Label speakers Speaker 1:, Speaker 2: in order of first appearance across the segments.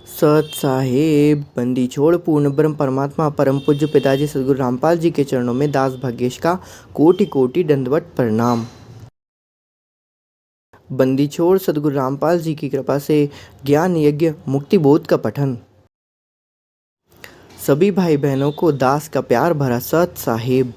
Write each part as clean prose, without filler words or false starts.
Speaker 1: सत साहेब बंदी छोड़ पूर्ण ब्रह्म परमात्मा परम पूज्य पिताजी सदगुरु रामपाल जी के चरणों में दास भाग्येश का कोटि कोटि दंडवत प्रणाम। बंदी छोड़ सदगुरु रामपाल जी की कृपा से ज्ञान यज्ञ मुक्ति बोध का पठन। सभी भाई बहनों को दास का प्यार भरा सत साहेब।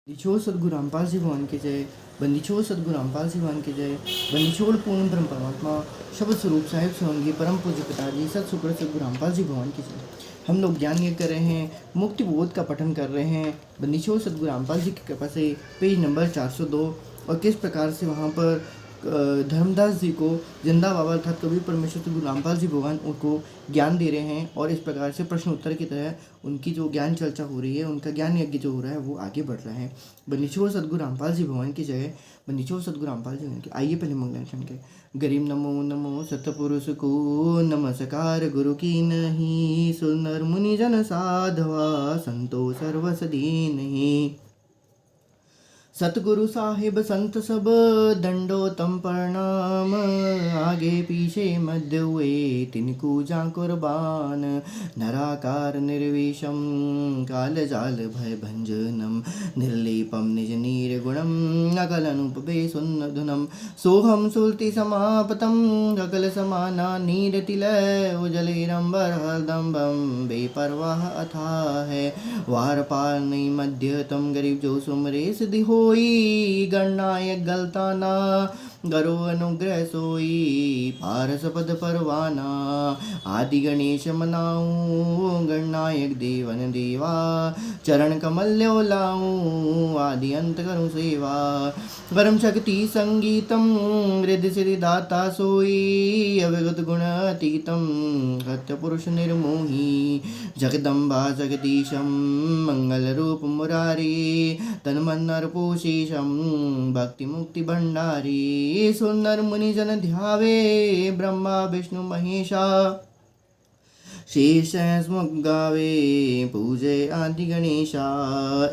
Speaker 1: बंदी छोड़ सदगुरु रामपाल जी भगवान की जय। बंदी छोड़ सदगुरु रामपाल जी भगवान की जय। बंदी छोड़ पूर्ण ब्रह्म परमात्मा शब्द स्वरूप साहिब सोहंगी परम पूज्य पिताजी सत शुक्र सदगुरु रामपाल जी भगवान की जय। हम लोग ज्ञान यज्ञ कर रहे हैं, मुक्ति बोध का पठन कर रहे हैं बंदी छोड़ सदगुरु रामपाल जी की कृपा से पेज नंबर 402। और किस प्रकार से वहाँ पर धर्मदास जी को जिंदा बाबा अर्थात कबीर परमेश्वर सदगुरु रामपाल जी भगवान उनको ज्ञान दे रहे हैं और इस प्रकार से प्रश्न उत्तर की तरह उनकी जो ज्ञान चर्चा हो रही है, उनका ज्ञान यज्ञ जो हो रहा है वो आगे बढ़ रहा है। बंदीछोड़ सदगुरु रामपाल जी भगवान की जगह। बंदीछोड़ सदगुरु रामपाल जी भगवान की। आइए पहले मंगलाचरण के। गरीब नमो नमो सतपुरुष को नमस्कार गुरु की नहीं, सुनर मुनि जन साधवा संतो सर्वस दीनहि। सतगुरु साहिब संत सब दंडोतम प्रणाम, आगे पीछे मध्य हुए तिनको जा कुर्बान। नराकार निर्विषम काल जाल भय भंजनम, निर्लेपम निज निर्गुणम अकलनुपबे सुन्नधुनम। सोहम सुल्ति समापतम गगल समाना नीरतिलय, उजलेरंबर हरदम्बम बेपरवाह अथाह है। वार पार नहीं मध्यतम गरीब जो सुमरे सिद्धि होई, गणनायक गलताना गरो अनुग्रह सोई। पारस पद परवाना आदि गणेश मनाऊं, गणनायक देवन देवा चरण कमल ल्यो लाऊं। आदि अंत करूं सेवा परम शक्ति संगीतम, रिद्धि सिद्धि दाता सोई। अविगत गुण अतीतम सत्य पुरुष निर्मोही, जगदम्बा जगदीशम मंगल रूप मुरारी। तन मन नरपोशीशम भक्ति मुक्ति भंडारी। सुनर मुनि जन ध्यावे ब्रह्मा विष्णु महेशा, शेष मुख गावे पूजे आदि गणेशा।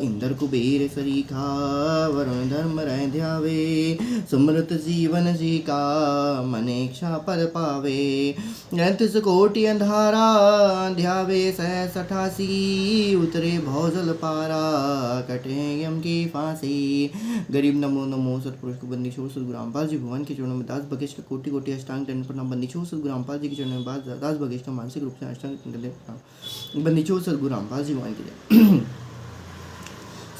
Speaker 1: इंद्र कुबेर सरीखा वरुण धर्म रह ध्यावे, सुमृत जीवन जी का मनेक्षा पद पावे। 33 कोटि अंधारा ध्यावे 688, उतरे भौजल पारा कटे यम की फांसी। गरीब नमो नमो सतपुरुष को बंदी छोड़ सदगुरु रामपाल जी भगवान के चरणों में दास भगेश का कोटि कोटि अष्टांग दंड प्रणाम। बंदी छोड़ सदगुरु रामपाल जी के चरणों में दास भगेश का मानसिक रूप से बंदी छोड़ सदगुरु रामपाल जी भगवान की जय।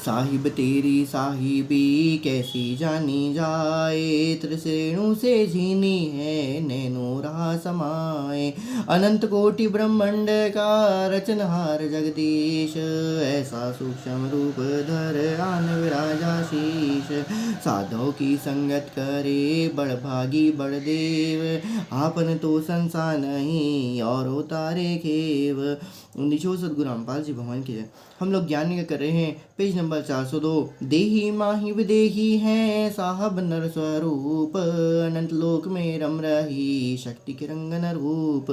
Speaker 1: साहिब तेरी साहिबी कैसी जानी जाए, त्रिश्रेणु से झीनी है नैनो रहा समाए। अनंत कोटि ब्रह्मांड का रचनहार जगदीश, ऐसा सूक्ष्म रूप धर आन विराजा शीश। साधो की संगत करे बड़ भागी बड़ देव, आपन तो संसार नहीं और उतारे खेव। निचो सदगुरु रामपाल जी भगवान की जय। हम लोग ज्ञान यज्ञ कर रहे हैं, पेज नंबर 402। देही माही विदेही है साहब नर स्वरूप, अनंत लोक में रम रही शक्ति के रंगन रूप।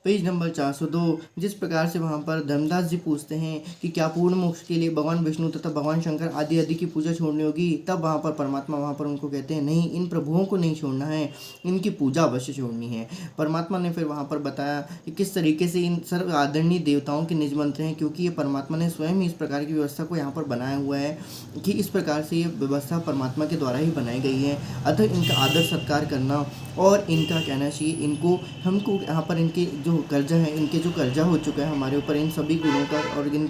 Speaker 1: Page number 402। जिस प्रकार से वहाँ पर धर्मदास जी पूछते हैं कि क्या पूर्ण मोक्ष के लिए भगवान विष्णु तथा भगवान शंकर आदि आदि की पूजा छोड़नी होगी, तब वहाँ पर परमात्मा वहाँ पर उनको कहते हैं नहीं, इन प्रभुओं को नहीं छोड़ना है, इनकी पूजा अवश्य छोड़नी है। परमात्मा ने फिर वहाँ पर बताया कि किस तरीके से इन सर्व आदरणीय देवताओं के निज मंत्र हैं, क्योंकि ये परमात्मा ने स्वयं ही इस प्रकार की व्यवस्था को यहाँ पर बनाया हुआ है कि इस प्रकार से ये व्यवस्था परमात्मा के द्वारा ही बनाई गई है। अतः इनका आदर सत्कार करना और इनका कहना चाहिए, इनको हमको यहाँ पर इनके जो कर्जा है, इनके जो कर्जा हो चुका है हमारे ऊपर इन सभी गुणों का और इन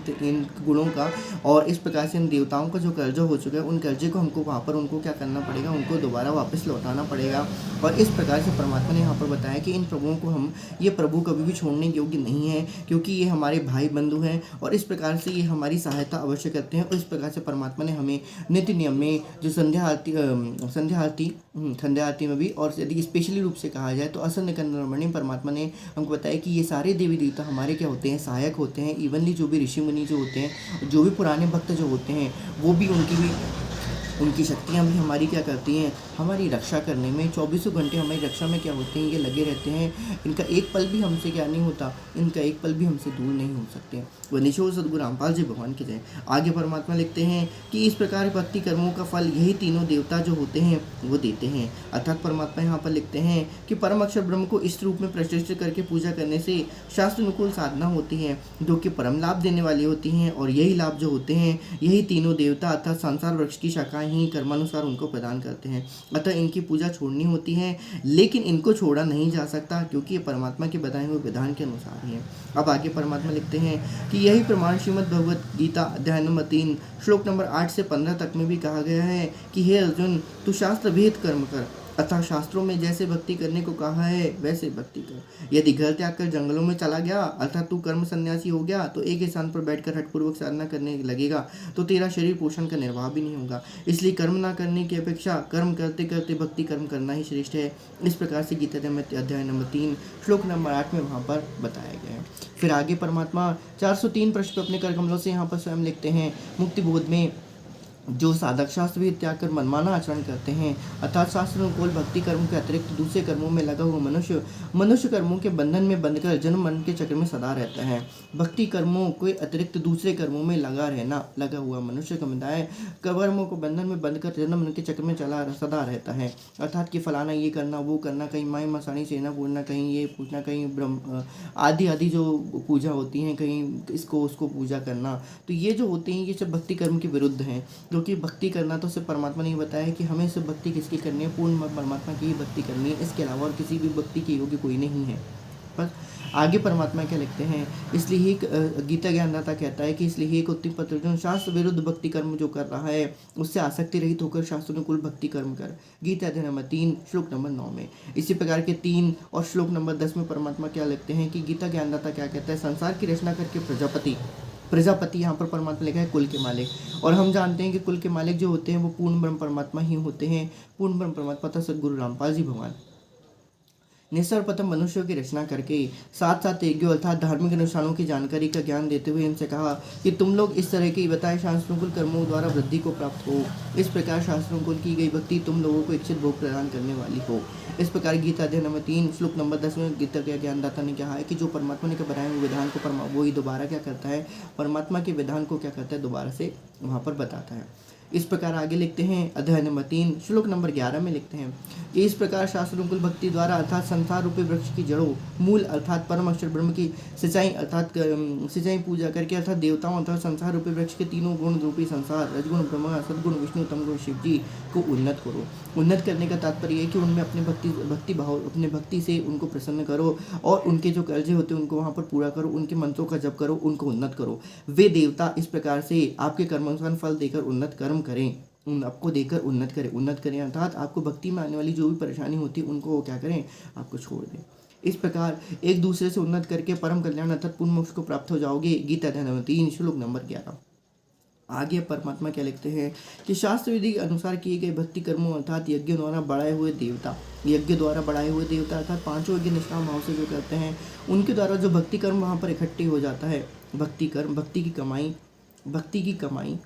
Speaker 1: गुणों का, और इस प्रकार से इन देवताओं का जो कर्जा हो चुका है, उन कर्जे को हमको वहाँ पर उनको क्या करना पड़ेगा, उनको दोबारा वापस लौटाना पड़ेगा। और इस प्रकार से परमात्मा ने यहाँ पर बताया कि इन प्रभुओं को ये प्रभु कभी भी छोड़ने योग्य नहीं है, क्योंकि ये हमारे भाई बंधु हैं और इस प्रकार से ये हमारी सहायता अवश्य करते हैं। और इस प्रकार से परमात्मा ने हमें नित्य नियम में जो संध्या आरती में भी, और यदि स्पेशली रूप से कहा जाए तो असंध कंदरमणि परमात्मा ने हमको बताया कि ये सारे देवी देवता हमारे क्या होते हैं, सहायक होते हैं। इवनली जो भी ऋषि मुनि जो होते हैं, जो भी पुराने भक्त जो होते हैं, वो भी उनकी भी उनकी शक्तियाँ भी हमारी क्या करती हैं, हमारी रक्षा करने में, चौबीसों घंटे हमारी रक्षा में क्या होते हैं, ये लगे रहते हैं। इनका एक पल भी हमसे क्या नहीं होता, इनका एक पल भी हमसे दूर नहीं हो सकते। वनीश्वर सद्गुरु रामपाल जी भगवान की जय। आगे परमात्मा लिखते हैं कि इस प्रकार भक्ति कर्मों का फल यही तीनों देवता जो होते हैं वो देते हैं। अर्थात परमात्मा यहाँ पर लिखते हैं कि परम अक्षर ब्रह्म को इस रूप में प्रतिष्ठित करके पूजा करने से शास्त्र अनुकूल साधना होती है जो कि परम लाभ देने वाली होती हैं, और यही लाभ जो होते हैं यही तीनों देवता अर्थात संसार वृक्ष की शाखाएं ही कर्मानुसार उनको प्रदान करते हैं। अतः इनकी पूजा छोड़नी होती है, लेकिन इनको छोड़ा नहीं जा सकता क्योंकि ये परमात्मा के बताए हुए विधान के अनुसार ही है। अब आगे परमात्मा लिखते हैं कि यही प्रमाण श्रीमद् भगवत गीता अध्याय नंबर 3 श्लोक नंबर 8 से 15 तक में भी कहा गया है कि हे अर्जुन, तू शास्त्र भेद कर्म कर, अतः शास्त्रों में जैसे भक्ति करने को कहा है वैसे भक्ति कर। यदि घर त्याग कर जंगलों में चला गया अर्थात तू कर्म सन्यासी हो गया तो एक ही स्थान पर बैठकर हठपूर्वक साधना करने लगेगा तो तेरा शरीर पोषण का निर्वाह भी नहीं होगा। इसलिए कर्म ना करने की अपेक्षा कर्म करते करते भक्ति कर्म करना ही श्रेष्ठ है। इस प्रकार से गीता में अध्याय नंबर 3 श्लोक नंबर 8 में वहाँ पर बताया गया है। फिर आगे परमात्मा 403 पृष्ठ पर अपने कर कमलों से यहाँ पर स्वयं लिखते हैं, मुक्ति बोध में जो साधक शास्त्र भी त्याग कर मनमाना आचरण करते हैं अर्थात शास्त्र अनुकूल भक्ति कर्म के अतिरिक्त दूसरे कर्मों में लगा हुआ मनुष्य कर्मों के बंधन में बंधकर जन्म मरण के चक्र में सदा रहता है। भक्ति कर्मों के अतिरिक्त दूसरे कर्मों में लगा हुआ मनुष्य समुदाय कर्मों को बंधन में बंधकर जन्म मरण के चक्र में सदा रहता है। अर्थात कि फलाना ये करना वो करना, कहीं माई मसानी सेना पूजना, कहीं ये पूछना, कहीं ब्रह्म आदि जो पूजा होती हैं, कहीं इसको उसको पूजा करना, तो ये जो होते हैं ये सब भक्ति कर्म के विरुद्ध हैं। क्योंकि भक्ति करना तो सिर्फ परमात्मा ने बताया है कि हमें सिर्फ भक्ति किसकी करनी है, पूर्ण परमात्मा की ही भक्ति करनी है, इसके अलावा और किसी भी भक्ति के योग्य कोई नहीं है। बस आगे परमात्मा क्या लिखते हैं, इसलिए ही गीता ज्ञानदाता कहता है कि इसलिए ही एक उत्तम पत्र जो शास्त्र विरुद्ध भक्ति कर्म जो कर रहा है उससे आसक्ति रहित होकर शास्त्रानुकूल भक्ति कर्म कर। गीता अध्याय नंबर 3 श्लोक नंबर 9 में इसी प्रकार के 3 और श्लोक नंबर 10 में परमात्मा क्या लिखते हैं कि गीता ज्ञानदाता क्या कहता है, संसार की रचना करके प्रजापति यहाँ पर परमात्मा लिखा है कुल के मालिक, और हम जानते हैं कि कुल के मालिक जो होते हैं वो पूर्ण ब्रह्म परमात्मा ही होते हैं। पूर्ण ब्रह्म परमात्मा था सद्गुरु रामपाल जी भगवान ने सर्वप्रथम मनुष्यों की रचना करके साथ साथ यज्ञों अर्थात धार्मिक अनुष्ठानों की जानकारी का ज्ञान देते हुए इनसे कहा कि तुम लोग इस तरह के बताए शास्त्रों कर्मों द्वारा वृद्धि को प्राप्त हो। इस प्रकार शास्त्रों को की गई भक्ति तुम लोगों को इच्छित भोग प्रदान करने वाली हो। इस प्रकार गीता अध्याय नंबर 3 श्लोक नंबर 10 में गीता के ज्ञानदाता ने कहा है कि जो परमात्मा ने बनाए हुए विधान को वही दोबारा क्या करता है, परमात्मा के विधान को क्या करता है, दोबारा से वहाँ पर बताता है। इस प्रकार आगे लिखते हैं अध्याय नंबर 3 श्लोक नंबर 11 में लिखते हैं कि इस प्रकार शास्त्रानुकूल भक्ति द्वारा अर्थात संसार रूपी वृक्ष की जड़ों मूल अर्थात परम अक्षर ब्रह्म की सिंचाई पूजा करके अर्थात देवताओं अर्थात संसार रूपी वृक्ष के तीनों गुण रूपी संसार रजगुण ब्रह्मा सदगुण विष्णु तमगुण शिव जी को उन्नत करो। उन्नत करने का तात्पर्य है कि उनमें अपने भक्ति भाव अपने भक्ति से उनको प्रसन्न करो और उनके जो कर्जे होते हैं उनको वहाँ पर पूरा करो, उनके मंत्रों का जप करो, उनको उन्नत करो। वे देवता इस प्रकार से आपके कर्मानुसार फल देकर उन्नत कर्म करें, आपको देकर उन्नत करें अर्थात आपको भक्ति में आने वाली जो भी परेशानी होती है उनको क्या करें, आपको छोड़ दें। इस प्रकार एक दूसरे से उन्नत करके परम कल्याण अर्थात पूर्ण मोक्ष को प्राप्त हो जाओगे। गीता अध्याय नंबर 3 श्लोक नंबर 11। आगे परमात्मा क्या लिखते हैं कि शास्त्र विधि के अनुसार किए गए भक्ति कर्मों अर्थात यज्ञ द्वारा बढ़ाए हुए देवता अर्थात पांचों यज्ञ निष्काम भाव से जो करते हैं उनके द्वारा जो भक्ति कर्म वहाँ पर इकट्ठे हो जाता है, भक्ति की कमाई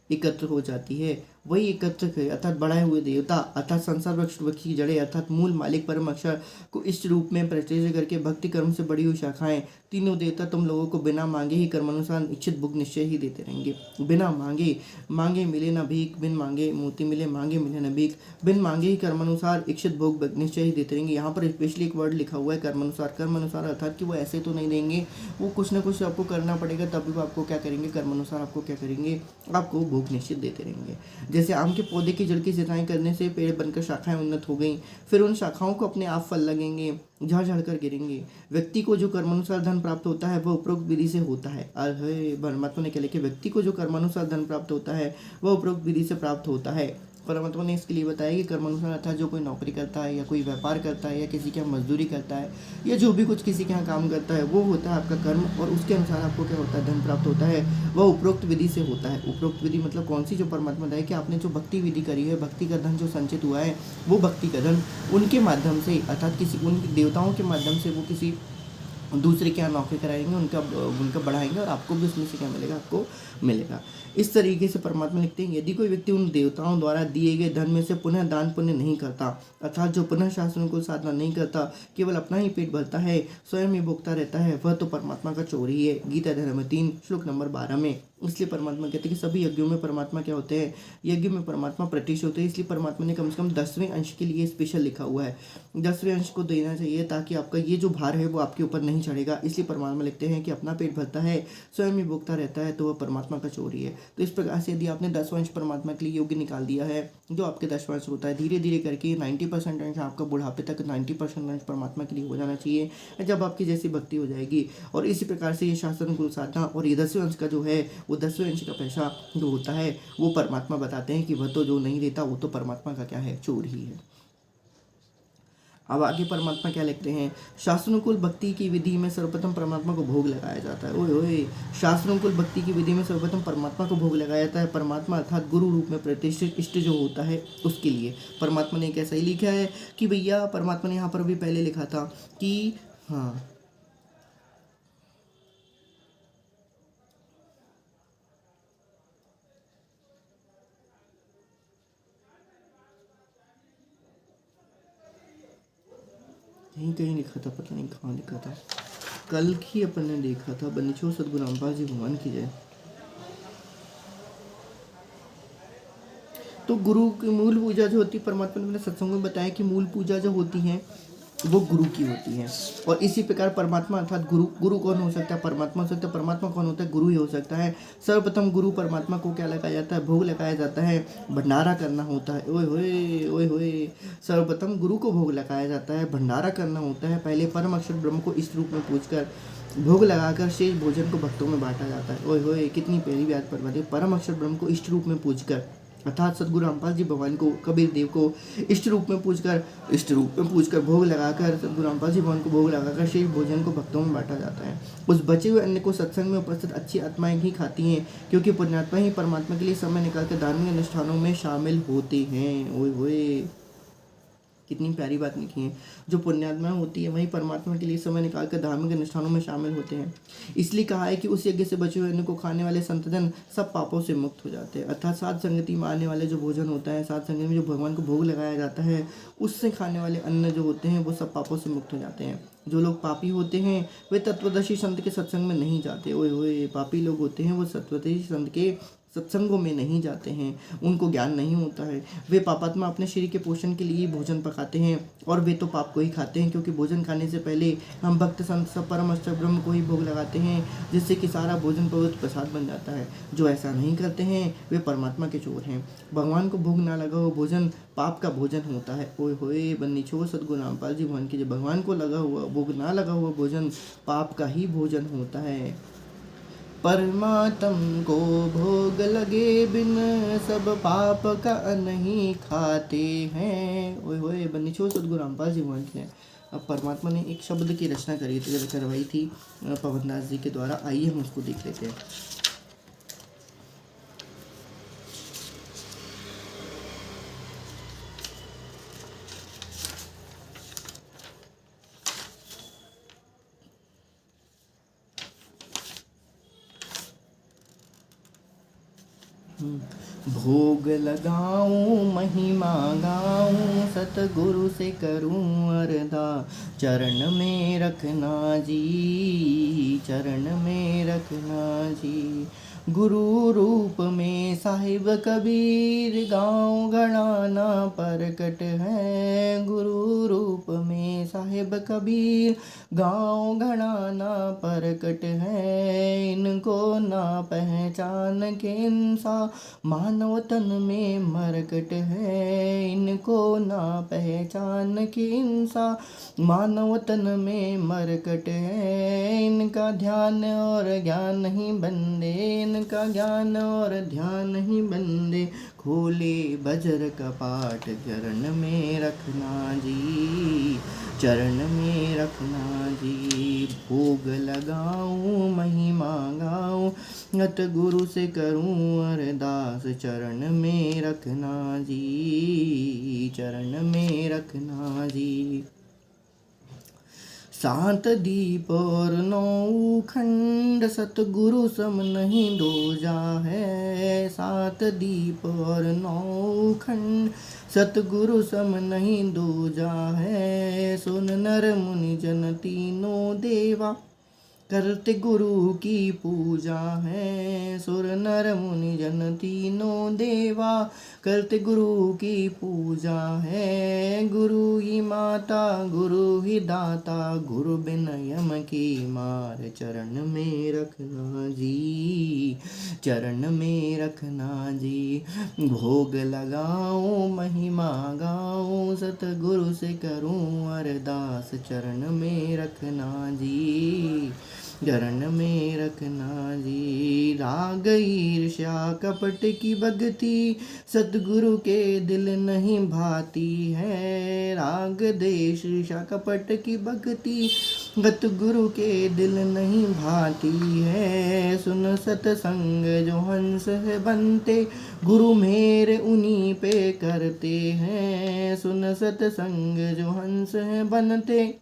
Speaker 1: एकत्र हो जाती है, वही एकत्र अर्थात बढ़ाए हुए देवता अर्थात संसार वृक्ष की जड़ें अर्थात मूल मालिक परम अक्षर को इष्ट रूप में प्रतिष्ठित करके भक्ति कर्म से बड़ी हुई शाखाएं तीनों देवता तुम लोगों को बिना मांगे ही कर्मानुसार इच्छित भोग निश्चय ही देते रहेंगे। बिना मांगे मिले न भीख, बिन मांगे मोती मिले, मांगे मिले न भीख, बिन मांगे ही कर्मानुसार इच्छित भोग निश्चय ही देते रहेंगे। यहाँ पर स्पेशली एक वर्ड लिखा हुआ है कर्मानुसार अर्थात कि वो ऐसे तो नहीं देंगे, वो कुछ ना कुछ आपको करना पड़ेगा तभी वो आपको क्या करेंगे, कर्मानुसार आपको क्या करेंगे, आपको भोग निश्चित देते रहेंगे। जैसे आम के पौधे की जड़ की सिंचाई करने से पेड़ बनकर शाखाएं उन्नत हो गई, फिर उन शाखाओं को अपने आप फल लगेंगे, झाड़ झाड़ कर गिरेंगे। व्यक्ति को जो कर्मानुसार धन प्राप्त होता है वह उपरोक्त विधि से होता है। परमात्मा ने क्या लिखा, व्यक्ति को जो कर्मानुसार धन प्राप्त होता है वह उपरोक्त विधि से प्राप्त होता है। परमात्मा ने इसके लिए बताया कि कर्मानुसार अर्थात जो कोई नौकरी करता है या कोई व्यापार करता है या किसी के यहाँ मजदूरी करता है या जो भी कुछ किसी के यहाँ काम करता है वो होता है आपका कर्म, और उसके अनुसार आपको क्या होता है, धन प्राप्त होता है, वह उपरोक्त विधि से होता है। उपरोक्त विधि मतलब कौन सी, जो परमात्मा बताया कि आपने जो भक्ति विधि करी है, भक्ति का धन जो संचित हुआ है वो भक्ति का धन उनके माध्यम से अर्थात किसी उन देवताओं के माध्यम से वो किसी दूसरे के यहाँ नौकरी कराएंगे, उनका बढ़ाएंगे और आपको भी उसमें से क्या मिलेगा, आपको मिलेगा। इस तरीके से परमात्मा लिखते हैं, यदि कोई व्यक्ति उन देवताओं द्वारा दिए गए धन में से पुनः दान पुण्य नहीं करता, अर्थात जो पुनः शासन को साधना नहीं करता, केवल अपना ही पेट भरता है, स्वयं ही भोगता रहता है, वह तो परमात्मा का चोर ही है। गीता अध्याय नंबर 3 श्लोक नंबर 12 में। इसलिए परमात्मा कहते हैं कि सभी यज्ञों में परमात्मा क्या होते हैं, यज्ञ में परमात्मा प्रतिष्ठित होते हैं। इसलिए परमात्मा ने कम से कम 10वें अंश के लिए स्पेशल लिखा हुआ है, 10वें अंश को देना चाहिए, ताकि आपका ये जो भार है वो आपके ऊपर नहीं चढ़ेगा। इसलिए परमात्मा लिखते हैं कि अपना पेट भरता है, स्वयं ही भोगता रहता है, तो वह परमात्मा का चोर ही है। तो इस प्रकार से यदि आपने 10वां अंश परमात्मा के लिए योग्य निकाल दिया है, जो आपके 10वां अंश होता है, धीरे धीरे करके 90% अंश आपका बुढ़ापे तक 90% अंश परमात्मा के लिए हो जाना चाहिए, जब आपकी जैसी भक्ति हो जाएगी। और इसी प्रकार से ये शासन कुल साधना और ये 10वें अंश का जो है, वो 10वें अंश का पैसा जो होता है वो परमात्मा बताते हैं कि वह तो जो नहीं देता वो तो परमात्मा का क्या है, चोर ही है। अब आगे परमात्मा क्या लिखते हैं, शास्त्रोनुकूल भक्ति की विधि में सर्वप्रथम परमात्मा को भोग लगाया जाता है। ओए ओए, शास्त्रोनुकूल भक्ति की विधि में सर्वप्रथम परमात्मा को भोग लगाया जाता है। परमात्मा अर्थात गुरु रूप में प्रतिष्ठित इष्ट जो होता है उसके लिए परमात्मा ने कैसा ही लिखा है कि भैया, परमात्मा ने यहाँ पर भी पहले लिखा था कि हाँ, कहीं कहीं लिखा था, पता नहीं कहाँ लिखा था, कल ही अपन ने देखा था। बनीचो सदगुरु रामपाल जी भगवान की जय। तो गुरु की मूल पूजा जो होती है, परमात्मा ने अपने सत्संग में बताया कि मूल पूजा जो होती है वो गुरु की होती है। और इसी प्रकार परमात्मा अर्थात गुरु कौन हो सकता है, परमात्मा हो सकता है। परमात्मा कौन होता है, गुरु ही हो सकता है। सर्वप्रथम गुरु परमात्मा को क्या लगाया जाता है, भोग लगाया जाता है, भंडारा करना होता है। ओए होए ओए होए, सर्वप्रथम गुरु को भोग लगाया जाता है, भंडारा करना होता है। पहले परम अक्षर ब्रह्म को इस रूप में पूजकर भोग लगाकर शेष भोजन को भक्तों में बांटा जाता है। ओए होए, कितनी प्यारी बात परमात्मा है। परम अक्षर ब्रह्म को इष्ट रूप में पूजकर, अर्थात सदगुरु रामपाल जी भगवान को, कबीर देव को इष्ट रूप में पूजकर भोग लगाकर, सदगुरु रामपाल जी भगवान को भोग लगाकर शेष भोजन को भक्तों में बांटा जाता है। उस बचे हुए अन्न को सत्संग में उपस्थित अच्छी आत्माएं ही खाती हैं, क्योंकि पुण्यात्मा ही परमात्मा के लिए समय निकालकर धार्मिक अनुष्ठानों में शामिल होते हैं। ओए होए, कितनी प्यारी बात लिखी है। जो पुण्यात्मा होती है वही परमात्मा के लिए समय निकालकर धार्मिक अनुष्ठानों में शामिल होते हैं। इसलिए कहा है कि उस यज्ञ से बचे हुए अन्न को खाने वाले संतजन सब पापों से मुक्त हो जाते हैं। अर्थात साध संगति में आने वाले जो भोजन होता है, साध संगति में जो भगवान को भोग लगाया जाता है, उससे खाने वाले अन्न जो होते हैं वो सब पापों से मुक्त हो जाते हैं। जो लोग पापी होते हैं वे तत्वदर्शी संत के सत्संग में नहीं जाते। ओए होए, पापी लोग होते हैं वो तत्वदर्शी संत के सत्संगों में नहीं जाते हैं, उनको ज्ञान नहीं होता है। वे पापात्मा अपने शरीर के पोषण के लिए भोजन पकाते हैं, और वे तो पाप को ही खाते हैं, क्योंकि भोजन खाने से पहले हम भक्त संत सब परम अष्ट ब्रह्म को ही भोग लगाते हैं, जिससे कि सारा भोजन पवित्र प्रसाद बन जाता है। जो ऐसा नहीं करते हैं वे परमात्मा के चोर हैं। भगवान को भोग ना लगा हुआ भोजन पाप का भोजन होता है। ओए होए, बन्नी छोड़ सदगुरु रामपाल जी भगवान की जब भगवान को लगा हुआ भोग ना लगा हुआ भोजन पाप का ही भोजन होता है। परमात्म को भोग लगे बिन सब पाप का नहीं खाते हैं। ओए होए, बन्नी छोड़ सदगुरु रामपाल जी भगवान की है। अब परमात्मा ने एक शब्द की रचना करवाई थी पवनदास जी के द्वारा। आइए हम उसको देख लेते हैं। भोग लगाऊं महिमा गाऊं सतगुरु से करूं अरदास, चरण में रखना जी, चरण में रखना जी। गुरु रूप में साहिब कबीर गाँव घड़ाना परकट है। गुरु रूप में साहिब कबीर गाँव घड़ाना परकट है। इनको ना पहचान के इंसान मानव तन में मरकट है। इनको ना पहचान के इंसान मानव तन में मरकट है। इनका ध्यान और ज्ञान नहीं बंदे, इनका ज्ञान और ध्यान नहीं बंदे। खोले बजर का पाठ चरण में रखना जी, चरण में रखना जी। भोग लगाऊं महिमा गाऊं अत गुरु से करूं अरदास, चरण में रखना जी, चरण में रखना जी। सात दीप और नौ खंड, सतगुरु सम नहीं दूजा है। सात दीप और नौ खंड, सतगुरु सम नहीं दूजा है। सुन नर मुनि जन तीनों देवा, करते गुरु की पूजा है। सुर नर मुनि जन तीनों देवा, करते गुरु की पूजा है। गुरु ही माता गुरु ही दाता, गुरु बिन यम की मार। चरण में रखना जी, चरण में रखना जी। भोग लगाऊं महिमा गाऊं, सतगुरु से करूं अरदास। चरण में रखना जी, चरण में रखना जी। राग ईर्ष्या कपट की भक्ति, सतगुरु के दिल नहीं भाती है। राग देश ईर्ष्या कपट की भक्ति, सतगुरु के दिल नहीं भाती है। सुन सतसंग जो हंस है बनते, गुरु मेरे उन्हीं पे करते हैं। सुन सतसंग जो हंस है बनते,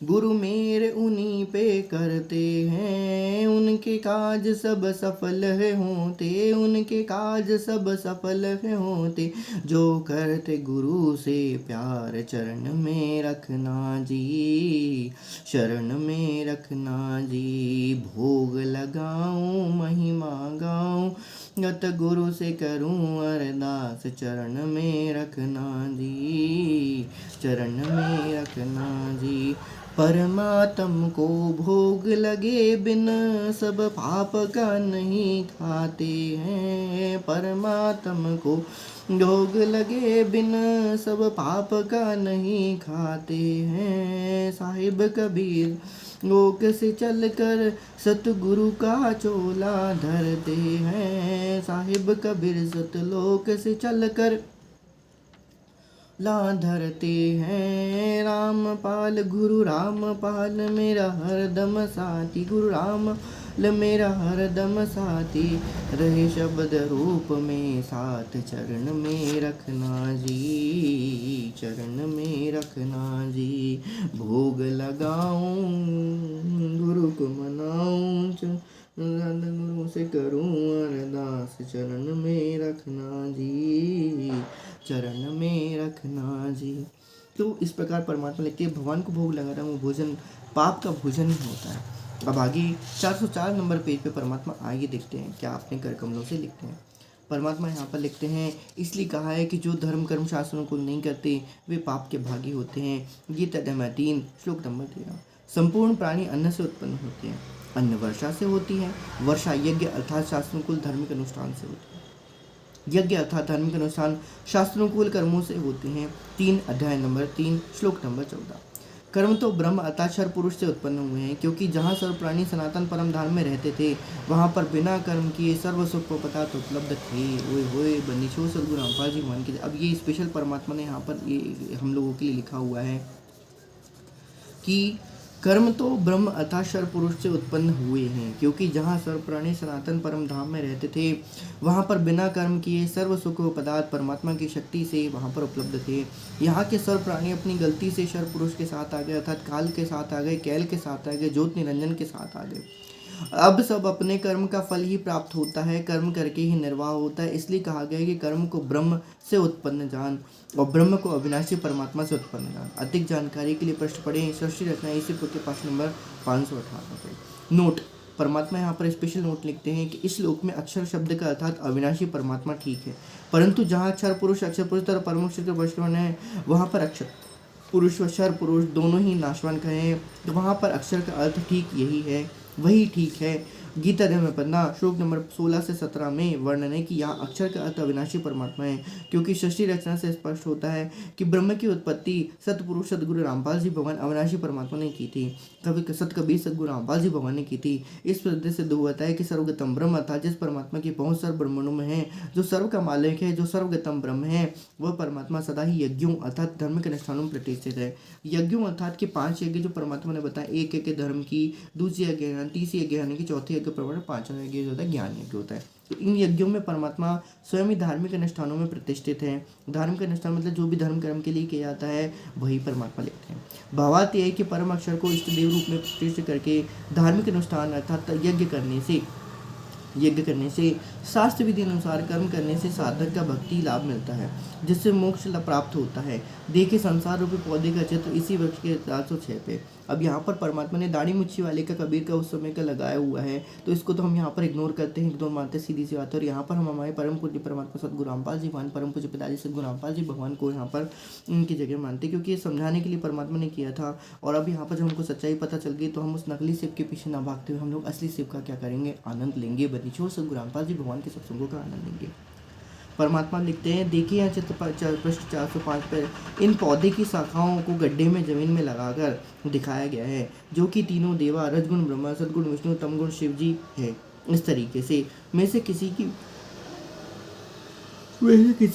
Speaker 1: गुरु मेरे उन्हीं पे करते हैं। उनके काज सब सफल है होते, उनके काज सब सफल है होते, जो करते गुरु से प्यार। चरण में रखना जी, शरण में रखना जी। भोग लगाऊं महिमा गाऊं, गत गुरु से करूं अरदास। चरण में रखना जी, चरण में रखना जी। परमात्म को भोग लगे बिन, सब पाप का नहीं खाते हैं। परमात्म को भोग लगे बिन, सब पाप का नहीं खाते हैं। साहिब कबीर लोक से चलकर, सतगुरु का चोला धरते हैं। साहिब कबीर सतलोक से चलकर ला धरते हैं। रामपाल गुरु रामपाल मेरा हरदम साथी, गुरु रामपाल मेरा हरदम साथी, रहे शब्द रूप में साथ। चरण में रखना जी, चरण में रखना जी। भोग लगाऊं गुरु को मनाऊं, गुरु से करूं अरदास। चरण में रखना जी, चरण में रखना जी। तो इस प्रकार परमात्मा लिखते हैं, भगवान को भोग लगा रहा हूँ भोजन पाप का भोजन ही होता है। अब आगे 404 नंबर पेज पे परमात्मा आगे देखते हैं क्या अपने कर कमलों से लिखते हैं। परमात्मा यहाँ पर लिखते हैं, इसलिए कहा है कि जो धर्म कर्म शास्त्रों को नहीं करते वे पाप के भागी होते हैं। गीता अध्याय 3 श्लोक नंबर 13। संपूर्ण प्राणी अन्न से उत्पन्न होते हैं, अन्न वर्षा से होती है, वर्षा यज्ञ अर्थात शास्त्रों धार्मिक अनुष्ठान से होती है। यज्ञ अर्थात धार्मिक अनुष्ठान शास्त्रों कर्मों से होते हैं। 3 अध्याय नंबर 3 श्लोक नंबर 14। कर्म तो ब्रह्म अर्थात क्षर पुरुष से उत्पन्न हुए हैं, क्योंकि जहाँ सर्व प्राणी सनातन परम धाम में रहते थे, वहाँ पर बिना कर्म किए सर्व सुख पदार्थ उपलब्ध थे। ओए होए बनीचो सदगुरु रामपाल जी मान के। अब ये स्पेशल परमात्मा ने यहाँ पर ये हम लोगों के लिए लिखा हुआ है कि कर्म तो ब्रह्म अर्थात क्षर पुरुष से उत्पन्न हुए हैं, क्योंकि जहाँ सर्व प्राणी सनातन परम धाम में रहते थे, वहाँ पर बिना कर्म किए सर्व सुख पदार्थ परमात्मा की शक्ति से वहाँ पर उपलब्ध थे। यहाँ के सर्व प्राणी अपनी गलती से क्षर पुरुष के साथ आ गए, अर्थात काल के साथ आ गए, कैल के साथ आ गए, ज्योत निरंजन के साथ आ गए। अब सब अपने कर्म का फल ही प्राप्त होता है, कर्म करके ही निर्वाह होता है। इसलिए कहा गया है कि कर्म को ब्रह्म से उत्पन्न जान और ब्रह्म को अविनाशी परमात्मा से उत्पन्न जान। अधिक जानकारी के लिए प्रश्न पढ़ें सृष्टि रचना इसी पुस्तक के पाठ नंबर 518 पे। नोट, परमात्मा यहाँ पर स्पेशल नोट लिखते हैं कि इस श्लोक में अक्षर शब्द का अर्थात अविनाशी परमात्मा ठीक है, परंतु जहाँ अक्षर पुरुष तथा परमोक्षर वशवान है, वहाँ पर अक्षर पुरुष व क्षर पुरुष दोनों ही नाशवान कहे, तो वहाँ पर अक्षर का अर्थ ठीक यही है, वही ठीक है। गीता अध्याय में 15 श्लोक नंबर 16 से 17 में वर्णन है कि यहाँ अक्षर का अर्थ अविनाशी परमात्मा है, क्योंकि सृष्टि रचना से स्पष्ट होता है कि ब्रह्म की उत्पत्ति सतपुरुष सदगुरु रामपाल जी भगवान अविनाशी परमात्मा ने की थी। कबीर सदगुरु रामपाल जी भगवान ने की थी। इस प्रदेश से सिद्ध होता है कि सर्वगतम ब्रह्म अर्थात जिस परमात्मा की पहुँच सर्व ब्रह्मणों में है, जो सर्व का मालिक है, जो सर्वगतम ब्रह्म है, वह परमात्मा सदा ही यज्ञों अर्थात धार्मिक अनुष्ठानों में प्रतिष्ठित है। यज्ञों अर्थात के 5 यज्ञ जो परमात्मा ने बताया, एक धर्म की, दूसरी यज्ञ, तीसरी यज्ञ यानी कि चौथी यज्ञ प्रमाण, 5वां यज्ञ होता है ज्ञान यज्ञ होता है। तो इन यज्ञों में परमात्मा स्वयं ही धार्मिक अनुष्ठानों में प्रतिष्ठित है। धार्मिक अनुष्ठान मतलब जो भी धर्म कर्म के लिए किया जाता है वही परमात्मा लिखते हैं। भावार्थ यह है कि परम अक्षर को इष्ट देव रूप में प्रतिष्ठित करके धार्मिक अनुष्ठान अर्थात यज्ञ करने से शास्त्र विधि अनुसार कर्म करने से साधक का भक्ति लाभ मिलता है, जिससे मोक्ष प्राप्त होता है। देखिए संसार रूपी पौधे का चित्र इसी वृक्ष के 406 पे। अब यहाँ पर परमात्मा ने दाढ़ी मुच्छी वाले का कबीर का उस समय का लगाया हुआ है, तो इसको तो हम यहाँ पर इग्नोर करते हैं, इग्नोर मानते हैं, सीधी सी बात है। और यहाँ पर हम हमारे परम पूज्य परमात्मा सदगुरु रामपाल जी भगवान परम पूज्य पिताजी सदगुरु रामपाल जी भगवान को यहाँ पर उनकी जगह मानते हैं, क्योंकि ये समझाने के लिए परमात्मा ने किया था। और अब यहाँ पर जब हमको सच्चाई पता चल गई तो हम उस नकली शिव के पीछे ना भागते हुए हम लोग असली शिव का क्या करेंगे, आनंद लेंगे। बनीचोर सदगुरु रामपाल जी भगवान के सत्संगों का आनंद लेंगे। परमात्मा लिखते हैं, देखिए यहाँ चित्र पृष्ठ 405 पर इन पौधे की शाखाओं को गड्ढे में जमीन में लगाकर दिखाया गया है, जो कि तीनों देवा रजगुण ब्रह्मा सदगुण विष्णु तमगुण शिव जी है। इस तरीके से में से किसी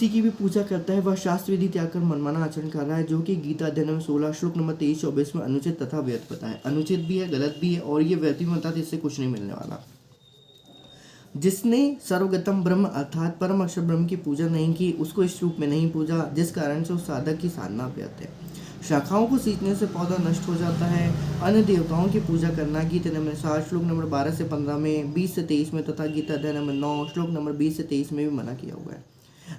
Speaker 1: की भी पूजा करता है वह शास्त्र विधि त्याग कर मनमाना आचरण कर रहा है, जो कि गीता अध्याय में 16 श्लोक नंबर 23-24 में अनुचित तथा व्यर्थ पता है। अनुचित भी है, गलत भी है, और ये व्यर्थ भी होता है, इससे कुछ नहीं मिलने वाला। जिसने सर्वगतम ब्रह्म अर्थात परम अक्षर ब्रह्म की पूजा नहीं की, उसको इस रूप में नहीं पूजा, जिस कारण से उस साधक की साधना व्यर्थ है। शाखाओं को सींचने से पौधा नष्ट हो जाता है। अन्य देवताओं की पूजा करना गीता नंबर 7 श्लोक नंबर 12 से 15 में, 20 से 23 में तथा गीता अध्याय नंबर 9 श्लोक नंबर 20 से 23 में भी मना किया हुआ है।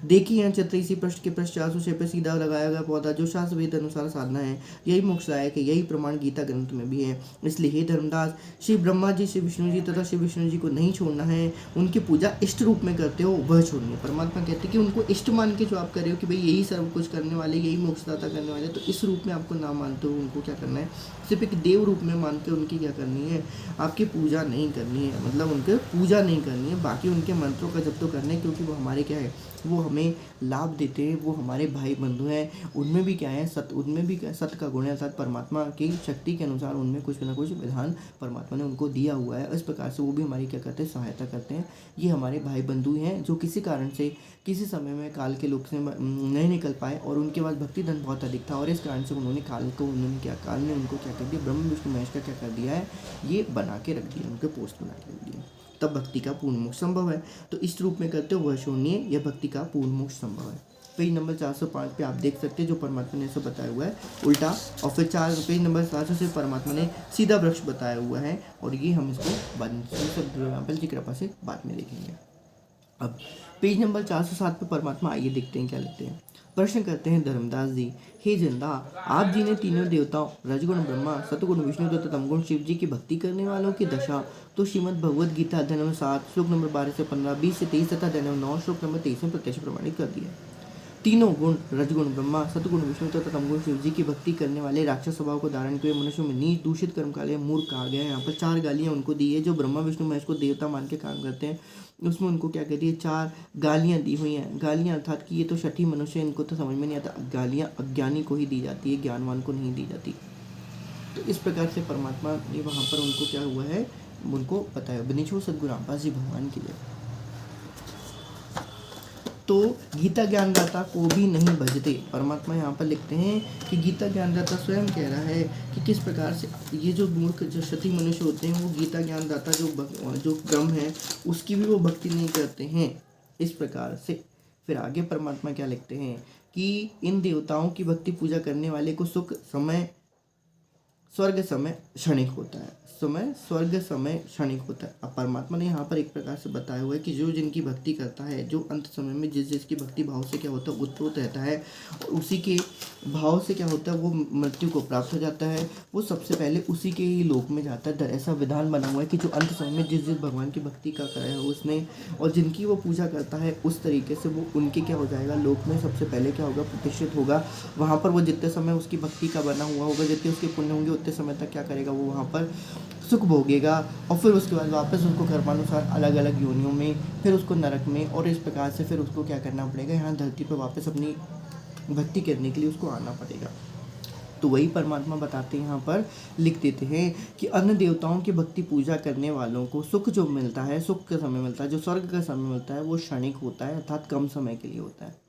Speaker 1: देखिए यहाँ चित्र इसी पृष्ठ के पृष्ठ 406 पे सीधा लगाया गया पौधा जो शास्त्र वेद अनुसार साधना है, यही मोक्षदायक है। यही प्रमाण गीता ग्रंथ में भी है। इसलिए हे धर्मदास, श्री ब्रह्मा जी, श्री विष्णु जी तथा श्री विष्णु जी को नहीं छोड़ना है। उनकी पूजा इष्ट रूप में करते हो वह छोड़नी है। परमात्मा कहते हैं कि उनको इष्ट मान के जो आप कर रहे हो कि भाई यही सब कुछ करने वाले, यही मोक्षदाता करने वाले, तो इस रूप में आपको ना मानते हो, उनको क्या करना है, सिर्फ एक देव रूप में मान के उनकी क्या करनी है, आपकी पूजा नहीं करनी है। मतलब उनके पूजा नहीं करनी है, बाकी उनके मंत्रों का जप तो करना है, क्योंकि वो हमारे क्या है, वो हमें लाभ देते हैं, वो हमारे भाई बंधु हैं। उनमें भी क्या है, उनमें भी सत्य का गुण है, अर्थात परमात्मा की शक्ति के अनुसार उनमें कुछ ना कुछ विधान परमात्मा ने उनको दिया हुआ है। इस प्रकार से वो भी हमारी क्या करते हैं, सहायता करते हैं। ये हमारे भाई बंधु हैं जो किसी कारण से किसी समय में काल के लोक से नहीं निकल पाए, और उनके पास भक्ति धन बहुत अधिक था, और इस कारण से उन्होंने काल ने उनको क्या कर दिया, ब्रह्म विष्णु महेश का क्या कर दिया है, ये बना के रख दिया, उनके पोस्ट बना के रख दिया। तब भक्ति का पूर्ण मोक्ष संभव है। तो इस रूप में करते हो वह शून्य, यह भक्ति का पूर्ण मोक्ष संभव है। पेज नंबर 405 पे आप देख सकते हैं जो परमात्मा ने ऐसा बताया हुआ है उल्टा, और फिर पेज नंबर 400 से परमात्मा ने सीधा वृक्ष बताया हुआ है, और ये हम इसको बाद की कृपा से बाद में देखेंगे। अब पेज नंबर 407 पे परमात्मा आइए देखते हैं क्या लिखते हैं। प्रश्न करते हैं धर्मदास जी, हे जनता, आप जी ने तीनों देवताओं रजगुण ब्रह्मा सतगुण विष्णु तथा तमगुण शिव जी की भक्ति करने वालों की दशा तो श्रीमद् भगवद गीता अध्याय नंबर 7 श्लोक नंबर 12 से 15, 20 से 23 तथा अध्याय नंबर 9 श्लोक नंबर 23 में प्रत्यक्ष प्रमाणित कर दिया। तीनों गुण रजगुण ब्रह्मा सतगुण विष्णु तथा तमगुण शिव जी की भक्ति करने वाले राक्षस स्वभाव को धारण किए मनुष्यों में नीच दूषित कर्म काले मूर्ख कहा गया है। यहाँ पर 4 गालियाँ उनको दी है जो ब्रह्मा विष्णु महेश को देवता मान के काम करते हैं। उसमें उनको क्या कहती है, 4 गालियाँ दी हुई हैं। गालियाँ अर्थात कि ये तो छठी मनुष्य, इनको तो समझ में नहीं आता। गालियाँ अज्ञानी को ही दी जाती है, ज्ञानवान को नहीं दी जाती। तो इस प्रकार से परमात्मा ने वहाँ पर उनको क्या हुआ है, उनको बताया। बनीचो सदगुरु रामपाल जी भगवान की जय। तो गीता ज्ञानदाता को भी नहीं भजते। परमात्मा यहाँ पर लिखते हैं कि गीता ज्ञानदाता स्वयं कह रहा है कि किस प्रकार से ये जो मूर्ख जो क्षति मनुष्य होते हैं वो गीता ज्ञानदाता जो ब्रह्म है उसकी भी वो भक्ति नहीं करते हैं। इस प्रकार से फिर आगे परमात्मा क्या लिखते हैं कि इन देवताओं की भक्ति पूजा करने वाले को सुख समय स्वर्ग समय क्षणिक होता है, स्वर्ग समय क्षणिक होता है। अब परमात्मा ने यहाँ पर एक प्रकार से बताया हुआ है कि जो जिनकी भक्ति करता है, जो अंत समय में जिसकी भक्ति भाव से क्या होता है उत्पन्न रहता है, और उसी के भाव से क्या होता है वो मृत्यु को प्राप्त हो जाता है, वो सबसे पहले उसी के ही लोक में जाता है। ऐसा विधान बना हुआ है कि जो अंत समय में जिस भगवान की भक्ति का कराया है उसने, और जिनकी वो पूजा करता है उस तरीके से वो उनके क्या हो जाएगा, लोक में सबसे पहले क्या होगा, प्रतिष्ठित होगा। वहाँ पर वो जितने समय उसकी भक्ति का बना हुआ होगा, जितने उसके पुण्य होंगे उतने समय तक क्या करेगा, वो वहाँ पर सुख भोगेगा, और फिर उसके बाद वापस उनको कर्मानुसार अलग अलग योनियों में, फिर उसको नरक में, और इस प्रकार से फिर उसको क्या करना पड़ेगा, यहाँ धरती पर वापस अपनी भक्ति करने के लिए उसको आना पड़ेगा। तो वही परमात्मा बताते हैं, यहाँ पर लिख देते हैं कि अन्य देवताओं की भक्ति पूजा करने वालों को सुख जो मिलता है, सुख का समय मिलता है, जो स्वर्ग का समय मिलता है वो क्षणिक होता है, अर्थात कम समय के लिए होता है।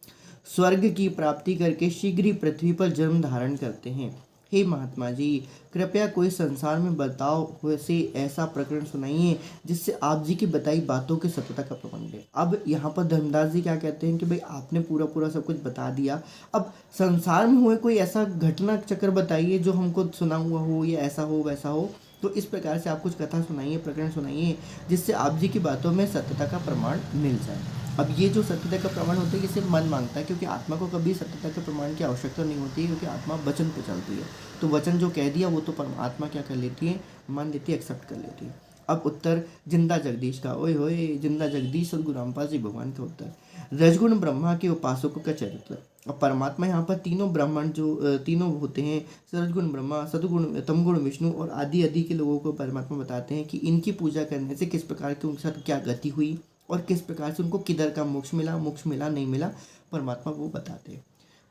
Speaker 1: स्वर्ग की प्राप्ति करके शीघ्र ही पृथ्वी पर जन्म धारण करते हैं। हे महात्मा जी, कृपया कोई संसार में बताओ वैसे ऐसा प्रकरण सुनाइए जिससे आप जी की बताई बातों की सत्यता का प्रमाण मिले। अब यहाँ पर धर्मदास जी क्या कहते हैं कि भाई आपने पूरा पूरा सब कुछ बता दिया, अब संसार में हुए कोई ऐसा घटना चक्र बताइए जो हमको सुना हुआ हो या ऐसा हो वैसा हो। तो इस प्रकार से आप कुछ कथा सुनाइए, प्रकरण सुनाइए जिससे आप जी की बातों में सत्यता का प्रमाण मिल जाए। अब ये जो सत्यता का प्रमाण होता है, इसे मन मांगता है, क्योंकि आत्मा को कभी सत्यता के प्रमाण की आवश्यकता नहीं होती है, क्योंकि आत्मा वचन पे चलती है। तो वचन जो कह दिया वो तो परमात्मा क्या कर लेती है, मान लेती है, एक्सेप्ट कर लेती है। अब उत्तर जिंदा जगदीश का, ओए होए जिंदा जगदीश सदगुरु रामपाल जी भगवान का उत्तर। रजगुण ब्रह्मा के उपासकों का चरित्र। अब परमात्मा यहाँ पर तीनों ब्राह्मण जो तीनों होते हैं, रजगुण ब्रह्मा, सदगुण तमगुण विष्णु और आदि आदि के लोगों को परमात्मा बताते हैं कि इनकी पूजा करने से किस प्रकार की उनके साथ क्या गति हुई और किस प्रकार से उनको किधर का मोक्ष मिला नहीं मिला, परमात्मा वो बताते हैं।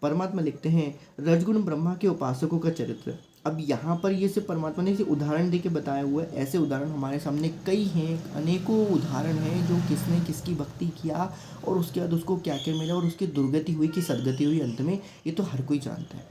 Speaker 1: परमात्मा लिखते हैं रजगुण ब्रह्मा के उपासकों का चरित्र। अब यहाँ पर ये सिर्फ परमात्मा ने इसे उदाहरण दे के बताया हुआ है, ऐसे उदाहरण हमारे सामने कई हैं, अनेकों उदाहरण हैं जो किसने किसकी भक्ति किया और उसके बाद उसको क्या क्या मिला और उसकी दुर्गति हुई कि सदगति हुई अंत में, ये तो हर कोई जानता है।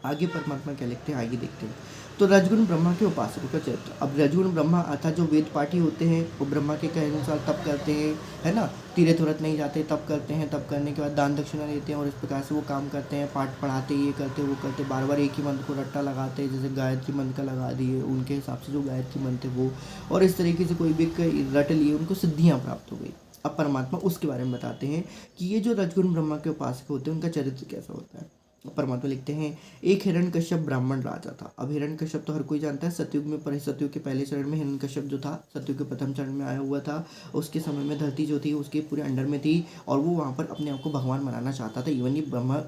Speaker 1: आगे परमात्मा क्या लिखते हैं आइए देखते हैं। तो रजगुण ब्रह्मा के उपासकों का चरित्र। अब रजगुण ब्रह्मा अर्थात जो वेद पाठी होते हैं वो ब्रह्मा के कहे अनुसार तप करते हैं, है ना, तीर्थ व्रत नहीं जाते, तप करते हैं, तप करने के बाद दान दक्षिणा देते हैं और इस प्रकार से वो काम करते हैं, पाठ पढ़ाते, ये करते वो करते, बार बार एक ही मंत्र को रट्टा लगाते हैं, जैसे गायत्री मंत्र का लगा दिए उनके हिसाब से जो गायत्री मंत्र है वो, और इस तरीके से कोई भी रट लिए उनको सिद्धियाँ प्राप्त हो गई। अब परमात्मा उसके बारे में बताते हैं कि ये जो रजगुण ब्रह्मा के उपासक होते हैं उनका चरित्र कैसा होता है। परमात्मा लिखते हैं एक हिरण्यकश्यप ब्राह्मण राजा था। अब हिरण्यकश्यप तो हर कोई जानता है, सतयुग में सतयुग के पहले चरण में हिरण्यकश्यप जो था सतयुग के प्रथम चरण में आया हुआ था। उसके समय में धरती जो थी उसके पूरे अंडर में थी और वो वहाँ पर अपने आप को भगवान बनाना चाहता था, इवन ये ब्रह्मा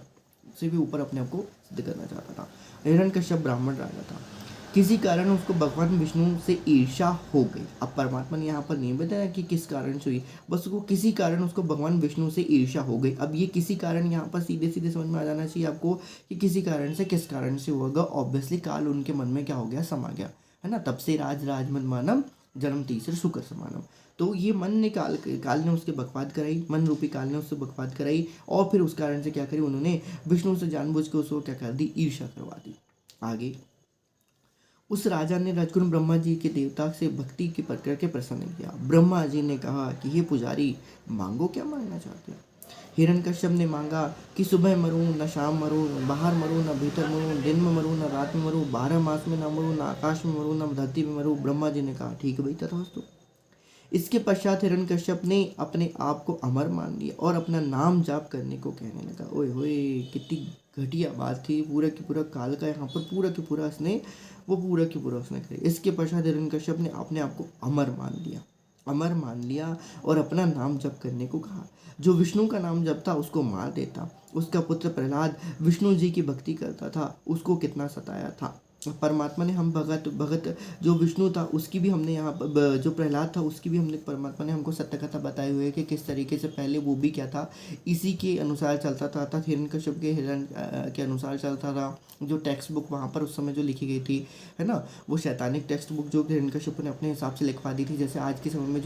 Speaker 1: से भी ऊपर अपने आप को सिद्ध करना चाहता था। हिरण्यकश्यप ब्राह्मण राजा था, किसी कारण उसको भगवान विष्णु से ईर्ष्या हो गई। अब परमात्मा ने यहाँ पर नहीं बताया कि किस कारण से हुई, बस उसको किसी कारण उसको भगवान विष्णु से ईर्ष्या हो गई। अब ये किसी कारण यहाँ पर सीधे सीधे समझ में आ जाना चाहिए आपको कि किसी कारण से किस कारण से होगा। ऑब्वियसली काल उनके मन में क्या हो गया, समा गया, है ना, तब से राजमन मानव जन्म तीसरे शुक्र समानव। तो ये मन ने काल ने उसके बकवाद कराई, मन रूपी काल ने उससे बकवाद कराई और फिर उस कारण से क्या करी, उन्होंने विष्णु से जानबूझ के उसको क्या कर दी, ईर्ष्या करवा दी। आगे उस राजा ने रजगुण ब्रह्मा जी के देवता से भक्ति की करके प्रसन्न किया। ब्रह्मा जी ने कहा कि हे पुजारी, मांगो, क्या मांगना चाहते हो। हिरण्यकश्यप ने मांगा कि सुबह मरूं न शाम मरूं, न बाहर मरूं न भीतर मरूं, दिन में मरूं न रात में मरूं, 12 मास में न मरूं, न आकाश में मरूं न धरती में मरूं। ब्रह्मा जी ने कहा ठीक है भाई, तथास्तु। इसके पश्चात हिरण्यकश्यप ने अपने आप को अमर मान लिया और अपना नाम जाप करने को कहने लगा। ओए होए, कितनी घटिया बात थी, पूरा की पूरा काल का यहाँ पर पूरा की पूरा उसने करी। इसके पश्चात हिरण्यकश्यप ने अपने आप को अमर मान लिया और अपना नाम जप करने को कहा। जो विष्णु का नाम जपता उसको मार देता। उसका पुत्र प्रहलाद विष्णु जी की भक्ति करता था, उसको कितना सताया था। परमात्मा ने हम भगत जो विष्णु था उसकी भी हमने यहाँ जो प्रहलाद था उसकी भी हमने परमात्मा ने हमको सत्य कथा बताई हुई है कि किस तरीके से पहले वो भी क्या था, इसी के अनुसार चलता था, अर्थात हिरण्यकश्यप के अनुसार चलता था। जो टेक्स्ट बुक वहाँ पर उस समय जो लिखी गई थी, है ना, वो शैतानिक टेक्स्ट बुक जो हिरण्यकश्यप ने अपने हिसाब से लिखवा दी थी। जैसे आज के समय में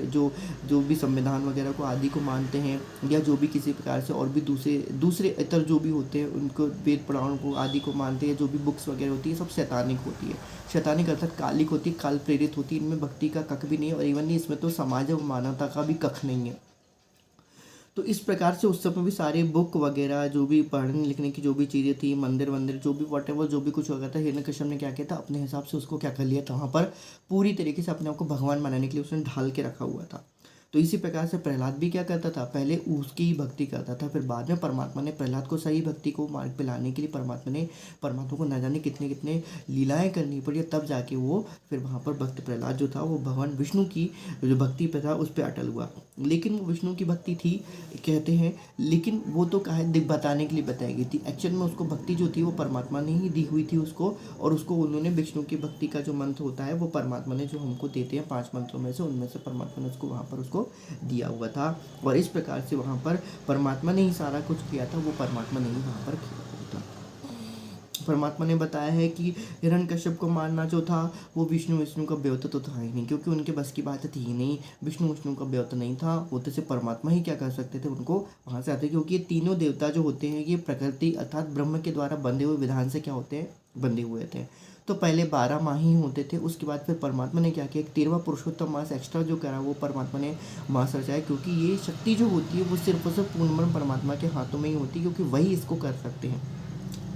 Speaker 1: जो जो भी संविधान वगैरह को आदि को मानते हैं या जो भी किसी प्रकार से और भी दूसरे इतर जो भी होते हैं उनको वेद पुराण को आदि को मानते हैं, जो भी बुक्स वगैरह होती है सब शैतानिक होती है। शैतानिक अर्थात कालिक होती है, काल प्रेरित होती है, इनमें भक्ति का कख भी नहीं है और इवन इसमें तो समाज और मानवता का भी कख नहीं है। तो इस प्रकार से उस समय भी सारे बुक वगैरह जो भी पढ़ने लिखने की जो भी चीज़ें थी, मंदिर जो भी वॉटेवर जो भी कुछ हो गया था, हिरण्यकश्यप ने क्या किया था, अपने हिसाब से उसको क्या कर लिया था, वहाँ पर पूरी तरीके से अपने आप को भगवान बनाने के लिए उसने ढाल के रखा हुआ था। तो इसी प्रकार से प्रहलाद भी क्या करता था, पहले उसकी ही भक्ति करता था, फिर बाद में परमात्मा ने प्रहलाद को सही भक्ति को मार्ग पे लाने के लिए परमात्मा को न जाने कितने कितने लीलाएं करनी पड़ी, तब जाके वो फिर वहाँ पर भक्त प्रहलाद जो था वो भगवान विष्णु की जो भक्ति पे था उस पर अटल हुआ। लेकिन वो विष्णु की भक्ति थी कहते हैं, लेकिन वो तो कहा बताने के लिए बताई गई थी। एक्चुअल में उसको भक्ति जो थी वो परमात्मा ने ही दी हुई थी उसको, और उसको उन्होंने विष्णु की भक्ति का जो मंत्र होता है वो परमात्मा ने जो हमको देते हैं 5 मंत्रों में से, उनमें से परमात्मा ने उसको वहाँ पर उसको दिया हुआ था। और इस प्रकार से वहाँ पर परमात्मा ने ही सारा कुछ किया था, वो परमात्मा ने ही वहाँ पर किया था। परमात्मा ने बताया है कि हिरण्यकश्यप को मारना जो था वो विष्णु का ब्योत तो था ही नहीं, क्योंकि उनके बस की बात थी ही नहीं, विष्णु का ब्योत नहीं था, वो तो सिर्फ परमात्मा ही क्या कर सकते थे, उनको वहाँ से आते, क्योंकि ये तीनों देवता जो होते हैं ये प्रकृति अर्थात ब्रह्म के द्वारा बंधे हुए विधान से क्या होते हैं, बंधे हुए थे। तो पहले 12 माह ही होते थे, उसके बाद फिर परमात्मा ने क्या किया, एक 13वां पुरुषोत्तम मास एक्स्ट्रा जो करा वो परमात्मा ने मास रचाया, क्योंकि ये शक्ति जो होती है वो सिर्फ और सिर्फ पूर्ण ब्रह्म परमात्मा के हाथों में ही होती है, क्योंकि वही इसको कर सकते हैं।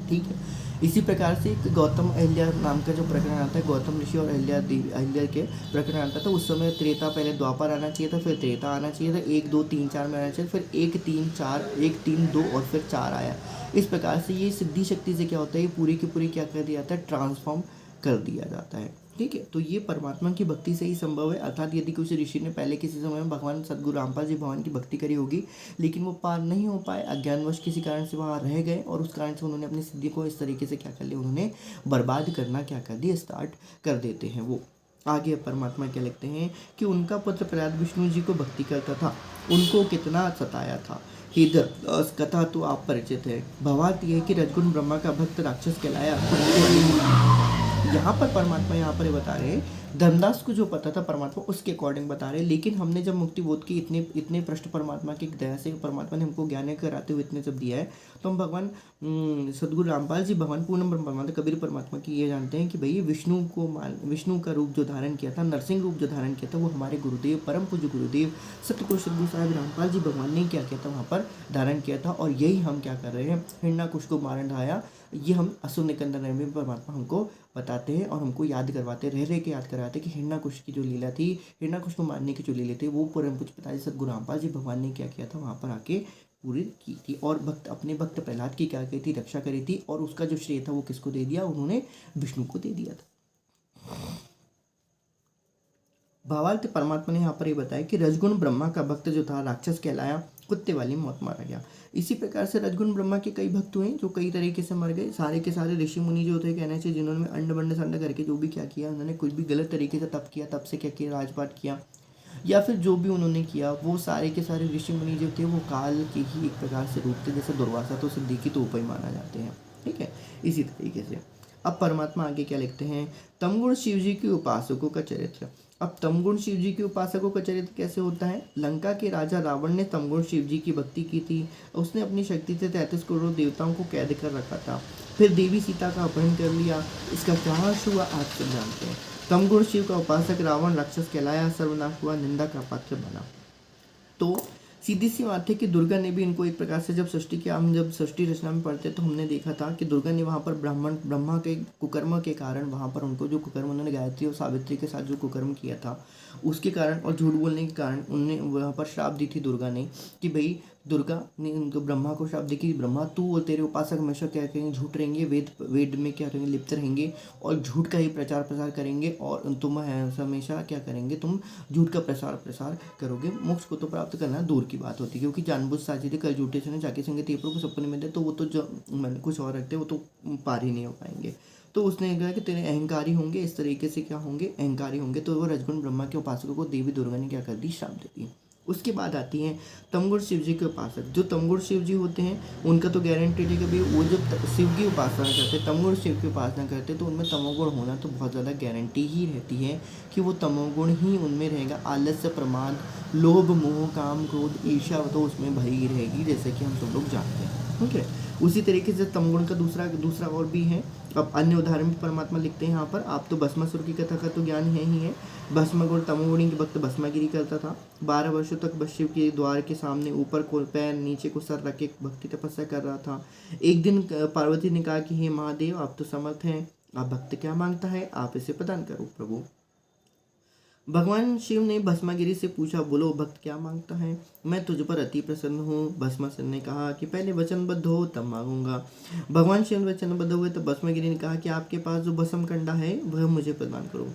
Speaker 1: ठीक है, इसी प्रकार से एक गौतम अहिल्या नाम का जो प्रकरण आता है, गौतम ऋषि और अहिल्या के प्रकरण आता था। उस समय त्रेता, पहले द्वापर आना चाहिए था, फिर त्रेता आना चाहिए था, 1 2 3 4 में आना चाहिए, फिर 1 3 4 1 3 2 और फिर 4 आया। इस प्रकार से ये सिद्धि शक्ति से क्या होता है, ये पूरी की पूरी क्या कर दिया जाता है, ट्रांसफॉर्म कर दिया जाता है। ठीक है, तो ये परमात्मा की भक्ति से ही संभव है। अर्थात यदि किसी ऋषि ने पहले किसी समय में भगवान सदगुरु रामपाल जी भगवान की भक्ति करी होगी, लेकिन वो पार नहीं हो पाए, अज्ञानवश किसी कारण से वहाँ रह गए, और उस कारण से उन्होंने अपनी सिद्धि को इस तरीके से क्या कर लिया, उन्होंने बर्बाद करना क्या कर दिया, स्टार्ट कर देते हैं। वो आगे परमात्मा क्या लिखते हैं कि उनका पुत्र प्रहलाद विष्णु जी को भक्ति करता था, उनको कितना सताया था। इधर कथा तो आप परिचित है। भावार्थ यह है कि रजगुण ब्रह्मा का भक्त राक्षस कहलाया। यहाँ पर परमात्मा यहाँ पर बता रहे हैं, धर्मदास को जो पता था परमात्मा उसके अकॉर्डिंग बता रहे हैं, लेकिन हमने जब मुक्ति बोध की इतने प्रश्न परमात्मा की दया से परमात्मा ने हमको ज्ञान कराते हुए इतने जब दिया है, तो हम भगवान सदगुरु रामपाल जी भगवान पूर्ण ब्रह्म परमात्मा कबीर परमात्मा की ये जानते हैं कि भाई विष्णु का रूप जो धारण किया था, नरसिंह रूप जो धारण किया था, वो हमारे गुरुदेव परम पूज्य गुरुदेव सतगुरु सदगुरु साहिब रामपाल जी भगवान ने क्या किया था, वहाँ पर धारण किया था। और यही हम क्या कर रहे हैं, हिरण्याकुश को मारन ढाया, ये हम असुर निकंदन में परमात्मा हमको बताते हैं और हमको याद करवाते, रह के याद करवाते कि हिरण्याकुश की जो लीला थी, हिरण्याकुश को मारने की जो लीला थी, वो परम पूज्य पिताजी सतगुरु रामपाल जी भगवान ने क्या किया था, वहाँ पर आके पूरी की थी। और अपने भक्त प्रहलाद की क्या की थी, रक्षा करी थी, और उसका जो श्रेय था वो किसको दे दिया, उन्होंने विष्णु को दे दिया था। भावार्थ परमात्मा ने यहाँ पर ये बताया कि रजगुण ब्रह्मा का भक्त जो था राक्षस कहलाया, कुत्ते वाली मौत मारा गया। इसी प्रकार से रजगुण ब्रह्मा के कई भक्त हुए जो कई तरीके से मर गए। सारे के सारे ऋषि मुनि जो थे कहने से, जिन्होंने अंड बंड संड करके जो भी क्या किया, उन्होंने कुछ भी गलत तरीके से तप किया, तब से क्या किया, राजपाट किया, या फिर जो भी उन्होंने किया, वो सारे के सारे ऋषि मुनि जो थे वो काल के ही एक प्रकार से रूप थे। जैसे दुर्वासा तो सिद्धि की तो उपाय माना जाते हैं। ठीक है, इसी तरीके से अब परमात्मा आगे क्या लिखते हैं, तमगुण शिव जी के उपासकों का चरित्र। अब तमगुण शिव जी के उपासकों का चरित्र कैसे होता है, लंका के राजा रावण ने तमगुण शिव जी की भक्ति की थी। उसने अपनी शक्ति से 33 करोड़ देवताओं को कैद कर रखा था, फिर देवी सीता का अपहरण कर लिया। इसका क्या हुआ आप सब जानते हैं। तमगुण शिव का उपासक रावण राक्षस कहलाया, सर्वनाश हुआ, निंदा का पात्र बना। तो सीधी सी बात है कि दुर्गा ने भी इनको एक प्रकार से, जब सृष्टि की हम जब सृष्टि रचना में पढ़ते तो हमने देखा था कि दुर्गा ने वहाँ पर ब्रह्मा के कुकर्म के कारण, वहाँ पर उनको जो कुकर्म उन्होंने गायत्री और सावित्री के साथ जो कुकर्म किया था उसके कारण और झूठ बोलने के कारण उन्होंने वहाँ पर श्राप दी थी दुर्गा ने, कि भाई दुर्गा ने उनको ब्रह्मा को श्राप दी कि ब्रह्मा तू और तेरे उपासक हमेशा क्या करेंगे, झूठ रहेंगे, वेद में क्या रहेंगे, लिप्त रहेंगे और झूठ का ही प्रचार प्रसार करेंगे, और तुम हमेशा क्या करेंगे, तुम झूठ का प्रसार करोगे। मोक्ष को तो प्राप्त करना दूर की बात होती है, क्योंकि जानबूझ साजिद कर झूठे से जाके संगे तीपरों को सपने में दे, तो वो तो जो कुछ और रखते वो तो पार ही नहीं हो पाएंगे। तो उसने कहा कि तेरे अहंकारी होंगे, इस तरीके से क्या होंगे, अहंकारी होंगे। तो वो रजगुण ब्रह्मा के उपासकों को देवी दुर्गा ने क्या कर दी, श्राप दे दी। उसके बाद आती हैं तमगुण शिव जी के उपासक। जो तमगुण शिव जी होते हैं उनका तो गारंटी है कि भाई वो जब शिव की उपासना करते, तमगुण शिव की उपासना करते, तो उनमें तमोगुण होना तो बहुत ज़्यादा गारंटी ही रहती है कि वो तमोगुण ही उनमें रहेगा। आलस्य, प्रमाद, लोभ, मोह, काम, क्रोध, ईर्ष्या तो उसमें भरी रहेगी, जैसे कि हम सब लोग जानते हैं। ठीक है, उसी तरीके से तमगुण का दूसरा और भी है। अब अन्य उदाहरण भी परमात्मा लिखते हैं यहाँ पर। आप तो भस्मासुर की कथा का तो ज्ञान है ही है। भस्मगुण तमोगुणी के वक्त भस्मागिरी करता था। 12 वर्षों तक शिव के द्वार के सामने ऊपर को पैर नीचे को सर रख के भक्ति तपस्या कर रहा था। एक दिन पार्वती ने कहा कि हे महादेव, आप तो समर्थ हैं, आप भक्त क्या मांगता है, आप इसे प्रदान करो प्रभु। भगवान शिव ने भस्मागिरी से पूछा, बोलो भक्त क्या मांगता है, मैं तुझ पर अति प्रसन्न हूँ। भस्मासुर ने कहा कि पहले वचनबद्ध हो तब मांगूंगा। भगवान शिव वचनबद्ध हुए तब भस्मागिरी ने कहा कि आपके पास जो भस्म कंडा है वह मुझे प्रदान करो।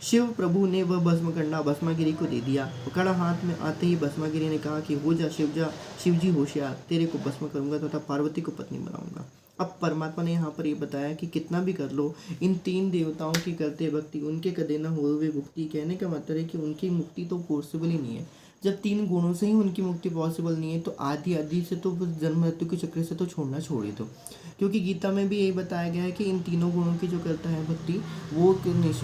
Speaker 1: शिव प्रभु ने वह भस्म कंडा भस्मागिरी को दे दिया। कड़ा हाथ में आते ही भस्मागिरी ने कहा कि हो जा शिव जी होशियार, तेरे को भस्म करूंगा तथा पार्वती को पत्नी बनाऊंगा। अब परमात्मा ने यहाँ पर ये बताया कि कितना भी कर लो, इन 3 देवताओं की करते भक्ति, उनके कदे न हो वे मुक्ति। कहने का मतलब है कि उनकी मुक्ति तो पॉसिबल ही नहीं है। जब 3 गुणों से ही उनकी मुक्ति पॉसिबल नहीं है तो आदि आदि से तो जन्म मृत्यु के चक्र से तो छोड़ना छोड़ ही दो। क्योंकि गीता में भी यही बताया गया है कि इन तीनों गुणों की जो करता है भक्ति वो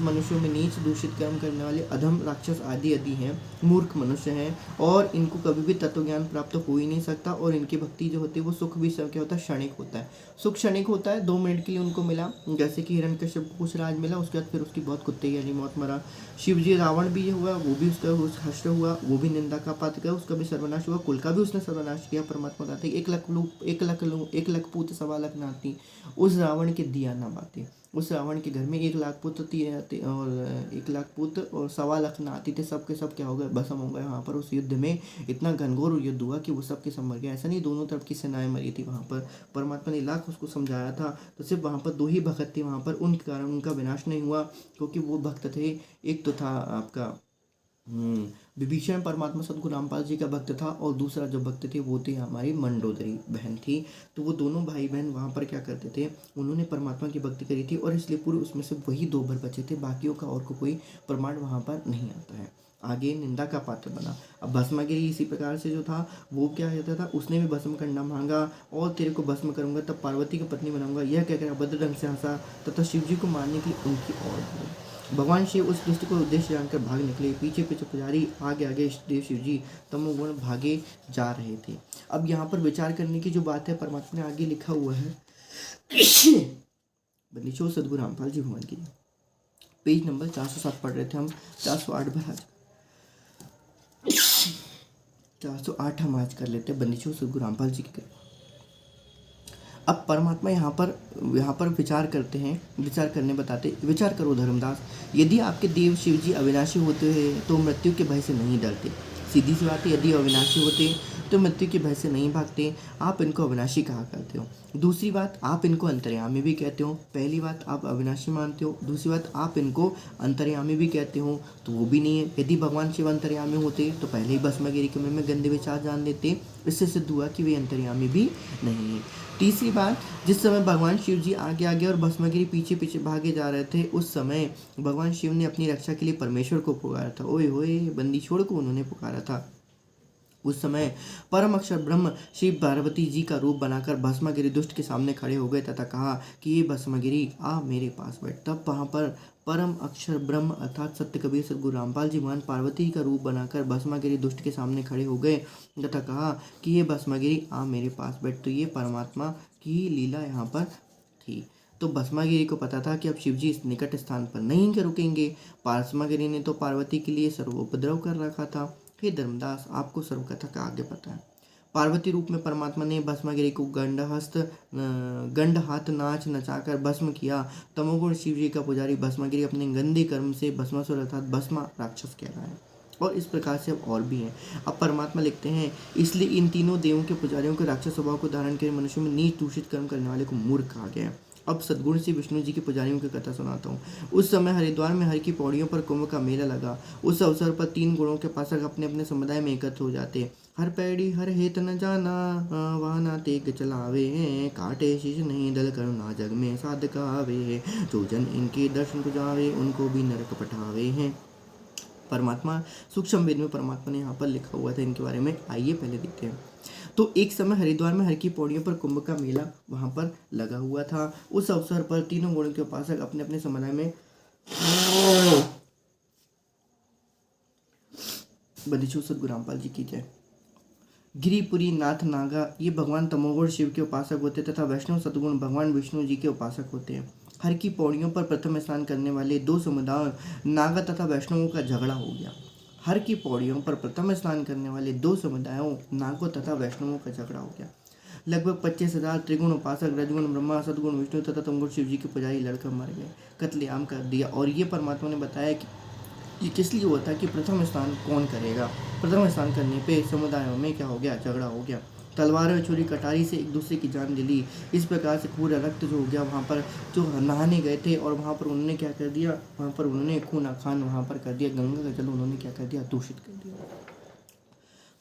Speaker 1: मनुष्यों में नीच दूषित कर्म करने वाले अधम राक्षस आदि आदि हैं, मूर्ख मनुष्य हैं, और इनको कभी भी तत्व ज्ञान प्राप्त हो ही नहीं सकता। और इनकी भक्ति जो होती है वो सुख भी सब क्या होता है, क्षणिक होता है। सुख क्षणिक होता है, 2 मिनट के लिए उनको मिला, जैसे कि हिरण्यकश्यप को कुछ राज मिला, उसके बाद फिर उसकी बहुत कुत्ते यानी मौत मरा। शिव जी रावण भी ये हुआ, वो भी उसका हष्ट हुआ, वो भी निंदा का पात्र गया, उसका भी सर्वनाश हुआ, कुल का भी उसने सर्वनाश किया। परमात्मा कहते हैं 1 लाख पूत 1.25 लाख नाती, उस रावण के दिया ना बातें। उस रावण के घर में 1 लाख पुत्र और 1 लाख पुत्र और 1.25 लाख नाती थे, सब के सब क्या हो गए, भस्म हो गए। वहाँ पर उस युद्ध में इतना घनघोर युद्ध हुआ कि वो सब के सब मर गए। ऐसा नहीं दोनों तरफ की सेनाएं मरी थी वहाँ पर, परमात्मा ने लाख उसको समझाया था। तो सिर्फ वहाँ पर 2 ही भक्त थे वहाँ पर, उनके कारण उनका विनाश नहीं हुआ, क्योंकि वो भक्त थे। एक तो था आपका विभीषण, परमात्मा सद्गुरु रामपाल जी का भक्त था, और दूसरा जो भक्त थे वो थे हमारी मंडोदरी बहन थी। तो वो दोनों भाई बहन वहाँ पर क्या करते थे, उन्होंने परमात्मा की भक्ति करी थी, और इसलिए पूरे उसमें से वही 2 भर बचे थे, बाकियों का और को कोई प्रमाण वहाँ पर नहीं आता है। आगे निंदा का पात्र बना। अब भस्मागिरी इसी प्रकार से जो था वो क्या कहता था, उसने भी भस्म करना मांगा, और तेरे को भस्म करूंगा तब पार्वती की पत्नी बनाऊंगा, यह कहकर अभद्र ढंग से हंसा तथा शिव जी को मारने की उनकी ओर बढ़े। भगवान शिव उस दुष्ट को उद्देश्य जानकर भाग निकले, पीछे पीछे पुजारी, आगे आगे देव शिव जी तमोगुण भागे जा रहे थे। अब यहाँ पर विचार करने की जो बात है, परमात्मा ने आगे लिखा हुआ है बंदीछोड़ सद्गुरु रामपाल जी भगवान की, पेज नंबर 407 पढ़ रहे थे हम, 408 पर 408 हम आज कर लेते हैं बंदीछोड़ सद्गुरु रामपाल जी की। अब परमात्मा यहाँ पर विचार करते हैं, विचार करने बताते, विचार करो धर्मदास, यदि आपके देव शिव जी अविनाशी होते हैं तो मृत्यु के भय से नहीं डरते। सीधी सी बात है, यदि अविनाशी होते तो मृत्यु के भय से नहीं भागते, आप इनको अविनाशी कहा करते हो। दूसरी बात, आप इनको अंतर्यामी भी कहते हो। पहली बात, आप अविनाशी मानते हो, दूसरी बात आप इनको अंतर्यामी भी कहते हो, तो वो भी नहीं है। यदि भगवान शिव अंतर्यामी होते तो पहले ही भस्मागिरी के मन में गंदे विचार जान देते, इससे सिद्ध हुआ कि वे अंतर्यामी भी नहीं है। तीसरी बात, जिस समय भगवान शिव जी आगे आगे और भस्मागिरी पीछे पीछे भागे जा रहे थे, उस समय भगवान शिव ने अपनी रक्षा के लिए परमेश्वर को पुकारा था। ओए होए, बंदीछोड़ को उन्होंने पुकारा था। उस समय परम अक्षर ब्रह्म श्री पार्वती जी का रूप बनाकर भस्मागिरी दुष्ट के सामने खड़े हो गए तथा कहा कि ये भस्मागिरी आ मेरे पास बैठ। तब वहाँ पर परम अक्षर ब्रह्म अर्थात सत्य कबीर सद्गुरु रामपाल जी महान पार्वती का रूप बनाकर भस्मागिरी दुष्ट के सामने खड़े हो गए तथा कहा कि ये भस्मागिरी आ मेरे पास बैठ। तो ये परमात्मा की लीला यहाँ पर थी। तो भस्मागिरी को पता था कि अब शिवजी इस निकट स्थान पर नहीं रुकेंगे। भस्मागिरी ने तो पार्वती के लिए सर्वोपद्रव कर रखा था। हे धर्मदास, आपको सर्वकथा का आगे पता है। पार्वती रूप में परमात्मा ने भस्मागिरी को गंड हाथ नाच नचाकर भस्म किया। तमोगुण शिव जी का पुजारी भस्मागिरी अपने गंदे कर्म से भस्मासुर अर्थात भस्मा राक्षस कहलाया है। और इस प्रकार से अब और भी हैं। अब परमात्मा लिखते हैं, इसलिए इन तीनों देवों के पुजारियों के राक्षस स्वभाव को धारण कर मनुष्यों में नीच दूषित कर्म करने वाले को मूर्ख कहा गया। अब सद्गुण से विष्णु जी के पुजारियों की कथा सुनाता हूँ। उस समय हरिद्वार में हर की पौड़ियों पर कुंभ का मेला लगा। उस अवसर पर 3 गुणों के पासक अपने अपने समुदाय में एकत्र हो जाते। हर पैड़ी हर हेत न जाना, वाहना तेग चलावे, काटे शीश नहीं दल करुणा जग में साधक आवे, जो जन इनके दर्शन को जावे उनको भी नरक पठावे हैं। परमात्मा सूक्ष्म वेद में परमात्मा ने यहाँ पर लिखा हुआ था इनके बारे में, आइए पहले देखते हैं। तो एक समय हरिद्वार में हर की पौड़ियों पर कुंभ का मेला वहाँ पर लगा हुआ था। उस अवसर पर तीनों गुणों के उपासक अपने अपने समुदाय में बंदीछोड़ सद्गुरु रामपाल जी की जय। गिरिपुरी नाथ नागा ये भगवान तमोगुण शिव के उपासक होते तथा वैष्णव सद्गुण भगवान विष्णु जी के उपासक होते हैं। हर की पौड़ियों पर प्रथम स्नान करने वाले 2 समुदायों नागा तथा वैष्णवों का झगड़ा हो गया। हर की पौड़ियों पर प्रथम स्नान करने वाले 2 समुदायों नागों तथा वैष्णवों का झगड़ा हो गया। लगभग 25,000 त्रिगुण उपासक रजगुण ब्रह्मा सद्गुण विष्णु तथा तमोगुण शिव जी के पुजारी लड़कर मर गए, कत्लेआम कर दिया। और ये परमात्मा ने बताया कि ये किस लिए हुआ था कि प्रथम स्नान कौन करेगा। प्रथम स्नान करने पे समुदायों में क्या हो गया, झगड़ा हो गया। तलवार और छुरी कटारी से एक दूसरे की जान ले ली। इस प्रकार से पूरा रक्त जो हो गया वहाँ पर जो नहाने गए थे, और वहाँ पर उन्होंने क्या कर दिया, वहाँ पर उन्होंने खून खान वहाँ पर कर दिया, गंगा का जल उन्होंने क्या कर दिया, दूषित कर दिया।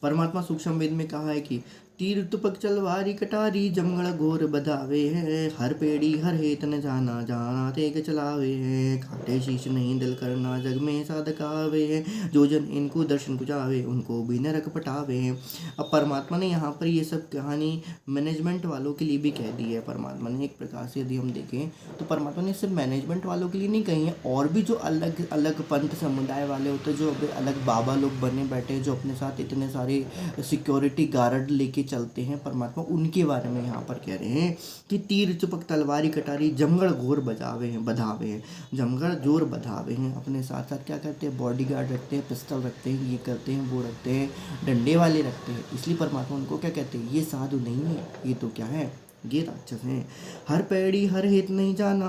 Speaker 1: परमात्मा सूक्ष्म वेद में कहा है कि तीर तुपक चलवारी कटारी जमगढ़ घोर बधावे हैं। हर पेड़ी हर हेत न जाना जाना तेग चलावे हैं। काटे शीश नहीं दिल करना जग में साधक आवे हैं। जो जन इनको दर्शन कुचावे उनको भी नरक पटावे हैं। अब परमात्मा ने यहाँ पर ये सब कहानी मैनेजमेंट वालों के लिए भी कह दी है। परमात्मा ने एक प्रकार से यदि हम देखें तो परमात्मा ने सिर्फ मैनेजमेंट वालों के लिए नहीं कही है, और भी जो अलग अलग पंथ समुदाय वाले होते हैं, जो अलग बाबा लोग बने बैठे हैं, जो अपने साथ इतने सारे सिक्योरिटी गार्ड लेके चलते हैं, परमात्मा उनके बारे में यहाँ पर कह रहे हैं कि तीर चुपक तलवारी कटारी जमगढ़ घोर बजावे हैं बधावे हैं। जमगढ़ जोर बधावे हैं, अपने साथ साथ क्या करते हैं, बॉडी गार्ड रखते हैं, पिस्टल रखते हैं, ये करते हैं, वो रखते हैं, डंडे वाले रखते हैं। इसलिए परमात्मा उनको क्या कहते हैं, ये साधु नहीं है, ये तो क्या है, ये राक्षस हैं। हर पैड़ी हर हेत नहीं जाना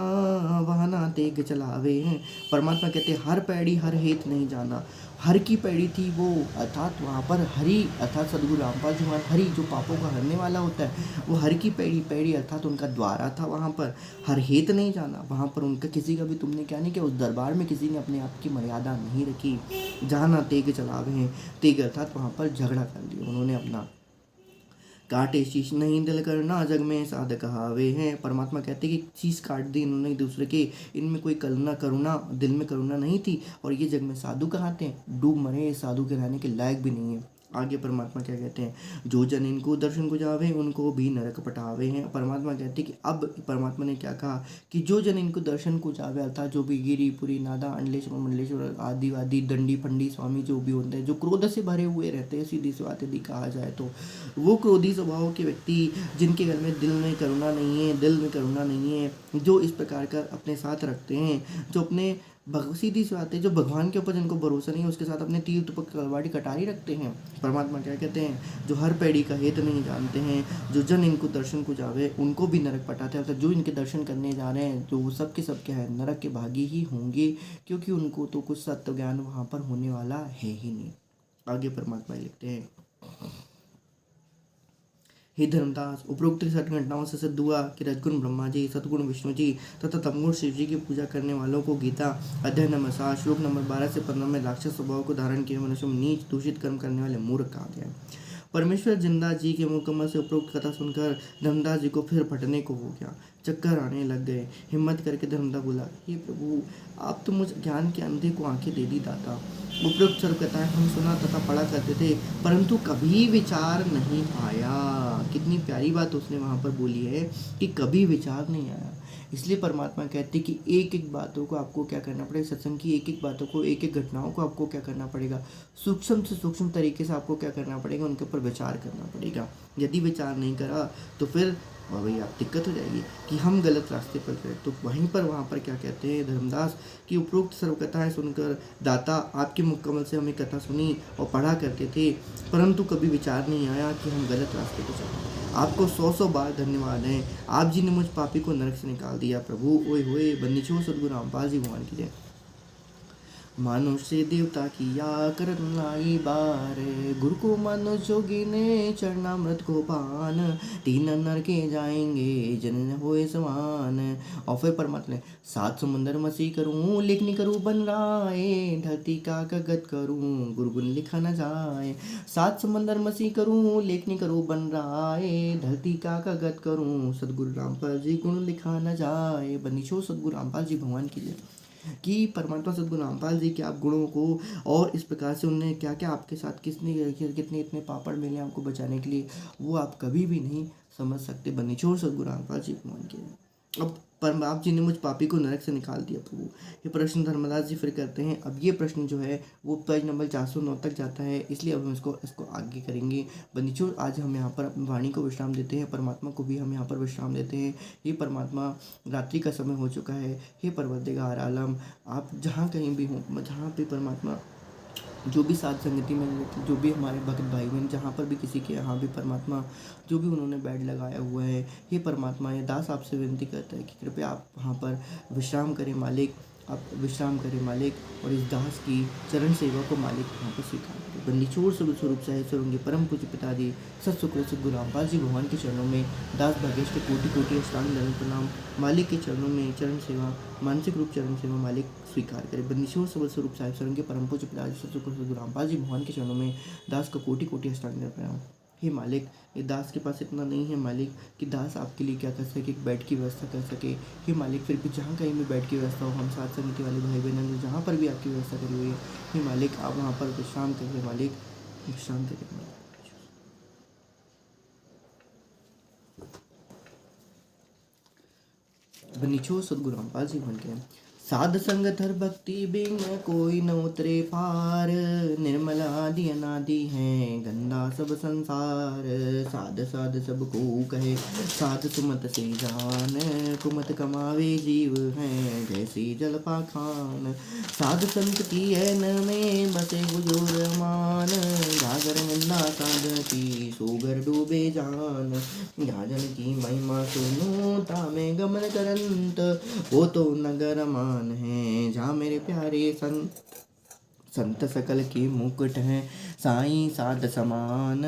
Speaker 1: वहाना तेग चलावे हैं। परमात्मा कहते हैं हर पैड़ी हर हेत नहीं जाना। हर की पैड़ी थी वो, अर्थात वहाँ पर हरि अर्थात सदगुरु रामपाल जी महाराज, हरि जो पापों का हरने वाला होता है, वो हर की पैड़ी पैड़ी अर्थात उनका द्वारा था वहाँ पर। हर हेत नहीं जाना, वहाँ पर उनका किसी का भी तुमने क्या नहीं किया, उस दरबार में किसी ने अपने आप की मर्यादा नहीं रखी। जाना तेग चलावे हैं, तेग अर्थात वहाँ पर झगड़ा कर लिया उन्होंने अपना। काटे शीश नहीं दिल करना जग में साध कहावे हैं। परमात्मा कहते हैं कि शीश काट दी इन्होंने एक दूसरे के, इनमें कोई करुणा दिल में करुणा नहीं थी, और ये जग में साधु कहाते हैं, डूब मरे, साधु के रहने के लायक भी नहीं है। आगे परमात्मा क्या कहते हैं, जो जन इनको दर्शन को जावे उनको भी नरक पटावे हैं। परमात्मा कहते हैं कि अब परमात्मा ने क्या कहा कि जो जन इनको दर्शन को जावे, अर्थात जो भी गिरी पुरी नादा अंडलेश्वर मंडलेश्वर आदि आदि दंडी फंडी स्वामी जो भी होते हैं, जो क्रोध से भरे हुए रहते हैं, सीधी सी बात यदि कहा जाए तो वो क्रोधी स्वभाव के व्यक्ति, जिनके घर में दिल में करुणा नहीं है, दिल में करुणा नहीं है, जो इस प्रकार का अपने साथ रखते हैं, जो अपने सीधी सी बात है, जो भगवान के ऊपर जिनको भरोसा नहीं है, उसके साथ अपने तीर तुपक तलवारी कटारी रखते हैं। परमात्मा क्या कहते हैं, जो हर पैड़ी का हेत नहीं जानते हैं, जो जन इनको दर्शन को जावे उनको भी नरक पटाते हैं। अर्थात जो इनके दर्शन करने जा रहे हैं, जो सब के सब क्या है, नरक के भागी ही होंगे, क्योंकि उनको तो कुछ सत्य ज्ञान वहाँ पर होने वाला है ही नहीं। आगे परमात्मा लिखते हैं, हे धर्मदास, उपरोक्त सठ घटनाओं से सिद्ध हुआ कि रजगुण ब्रह्मा जी, सतगुण विष्णु जी तथा तमगुण शिव जी की पूजा करने वालों को गीता अध्याय नंबर 7 श्लोक नंबर 12 से 15 में राक्षस स्वभाव को धारण किए मनुष्य में नीच दूषित कर्म करने वाले मूर्ख कहा गया। परमेश्वर जिंदा जी के मुकम्मल से उपरोक्त कथा सुनकर धर्मदास जी को फिर फटने को हो गया, चक्कर आने लग गए। हिम्मत करके धर्मदास बोला, हे प्रभु, आप तो मुझ ज्ञान के अंधे को आंखें दे दी दाता। उपरोक्त सर्व कथाएं हम सुना तथा पढ़ा करते थे, परंतु कभी विचार नहीं आया। कितनी प्यारी बात उसने वहाँ पर बोली है कि कभी विचार नहीं आया। इसलिए परमात्मा कहते हैं कि एक एक बातों को आपको क्या करना पड़ेगा, सत्संग की एक एक बातों को, एक एक घटनाओं को आपको क्या करना पड़ेगा, सूक्ष्म से सूक्ष्म तरीके से आपको क्या करना पड़ेगा, उनके ऊपर विचार करना पड़ेगा। यदि विचार नहीं करा तो फिर वही आप दिक्कत हो जाएगी कि हम गलत रास्ते पर गए। तो वहीं पर वहाँ पर क्या कहते हैं धर्मदास कि उपरोक्त सर्व कथाएं सुनकर दाता आपके मुकम्मल से हमें कथा सुनी और पढ़ा करते थे, परंतु कभी विचार नहीं आया कि हम गलत रास्ते पर चले। आपको 100 बार धन्यवाद है, आप जी ने मुझ पापी को नरक से निकाल दिया। प्रभु ओए होए बंदी छो सदगुरु रामपाल जी भगवान की जय। मनुष्य देवता किया करन लाई बारे, गुरु को मानो जोगी ने चरणामृत को पान, तीन नर के जाएंगे जन होए समान। और फिर परमात्मा ने 7 समुंदर मसी करूं लेखनी करूं बन राय, धरती का गगत करूं गुरु गुण लिखा न जाए। 7 समंदर मसी करूं लेखनी करूं बन राय, धरती का गगत करूं सदगुरु रामपाल जी गुण लिखा न जाए। बंदिशो सदगुरु रामपाल जी भगवान की जय। कि परमात्मा सदगुरु रामपाल जी के आप गुणों को और इस प्रकार से उन्होंने क्या क्या आपके साथ कितने इतने पापड़ मिले आपको बचाने के लिए, वो आप कभी भी नहीं समझ सकते। बनीचोर सदगुरु रामपाल जी भगवान के। अब आप जी ने मुझ पापी को नरक से निकाल दिया प्रभु। ये प्रश्न धर्मदास जी फिर करते हैं। अब ये प्रश्न जो है वो पेज नंबर 409 तक जाता है, इसलिए अब हम इसको आगे करेंगे। बंदिचोर आज हम यहाँ पर अपनी वाणी को विश्राम देते हैं, परमात्मा को भी हम यहाँ पर विश्राम देते हैं। ये परमात्मा रात्रि का समय हो चुका है, हे परवरदिगार आलम, आप जहाँ कहीं भी हों, जहाँ भी परमात्मा जो भी साथ संगति में जो भी हमारे भक्त भाई बहन जहाँ पर भी किसी के यहाँ भी परमात्मा जो भी उन्होंने बेड लगाया हुआ है, ये परमात्मा ये दास आपसे विनती करता है कि कृपया आप वहाँ पर विश्राम करें मालिक, आप विश्राम करें मालिक, और इस दास की चरण सेवा को मालिक वहाँ पर स्वीकार करें। बंदीछोर स्वरूप साहिब स्वरूंगे परम पूज्य पिताजी सत्सुकृत सदगुरु रामपाल जी भगवान के चरणों में दास भाग्येश के कोटि कोटि अष्टांग दंड प्रणाम। मालिक के चरणों में चरण सेवा, मानसिक रूप चरण सेवा मालिक स्वीकार करें। बंदीछोर स्वरूप साहिब स्वरूंगे परम पूज्य पिताजी सत्सुकृत सदगुरु रामपाल जी भगवान के चरणों में दास को कोटि कोटि अष्टांग दंड प्रणाम। हे मालिक, ये दास के पास इतना नहीं है मालिक कि दास आपके लिए क्या कर सके, एक बेड की व्यवस्था कर सके। हे मालिक, फिर भी जहाँ कहीं भी बेड की व्यवस्था हो, हम साथ समिति वाले भाई बहनों ने जहाँ पर भी आपकी व्यवस्था करी हुई है, हे मालिक आप वहाँ पर विश्राम करिए मालिक, विश्राम करिए मालिक। बनीचो सदगुरु रामपाल जी बन गए। साध संग धर भक्ति बिन कोई न उतरे पार, निर्मल आदि अनादि है गंदा सब संसार। साध साध सबको कहे साध सुमत से जान, कुमत कमावे जीव है जैसे जल पाखान। साध संत की न में बसे हुजूर मान, जागर निंदा साध की सोगर डूबे जान। गाजन की महिमा सुनो तामे गमन करंत, वो तो नगर मान है जहाँ मेरे प्यारे संत। संत सकल के मुकुट हैं साईं साध समान,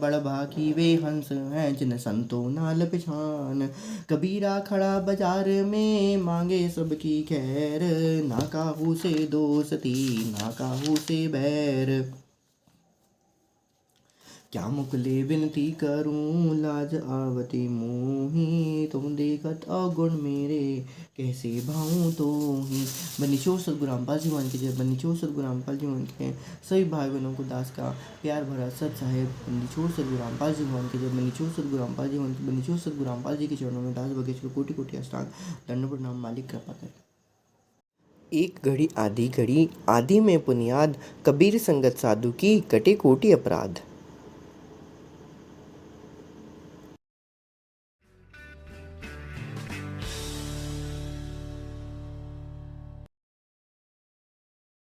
Speaker 1: बड़ भागी वे हंस हैं जिन संतों नाल पिछान। कबीरा खड़ा बाजार में मांगे सबकी खैर, ना काहू से दोस्ती ना काहू से बैर। क्या मुकले विनती करूं लाज आवती मोही, तुम देखत अवगुण मेरे कैसे भाऊं तो ही। बनीचोर सदगुरु रामपाल जी मान के जय, बनीचोर सदगुरु रामपाल जी मान के सभी भाई बहनों को दास का प्यार भरा सत साहेब बनीचोर सदगुरु रामपाल जी मान के जय, बनीचोर सदगुरु रामपाल जी मान के, बनीचोर सदगुरु रामपाल जी के चरणों में दास बगेश को कोटि कोटि अष्टांग दंड प्रणाम। मालिक कृपा कर। एक घड़ी आधी घड़ी आदि में पुनियाद, कबीर संगत साधु की कटे कोटि अपराध।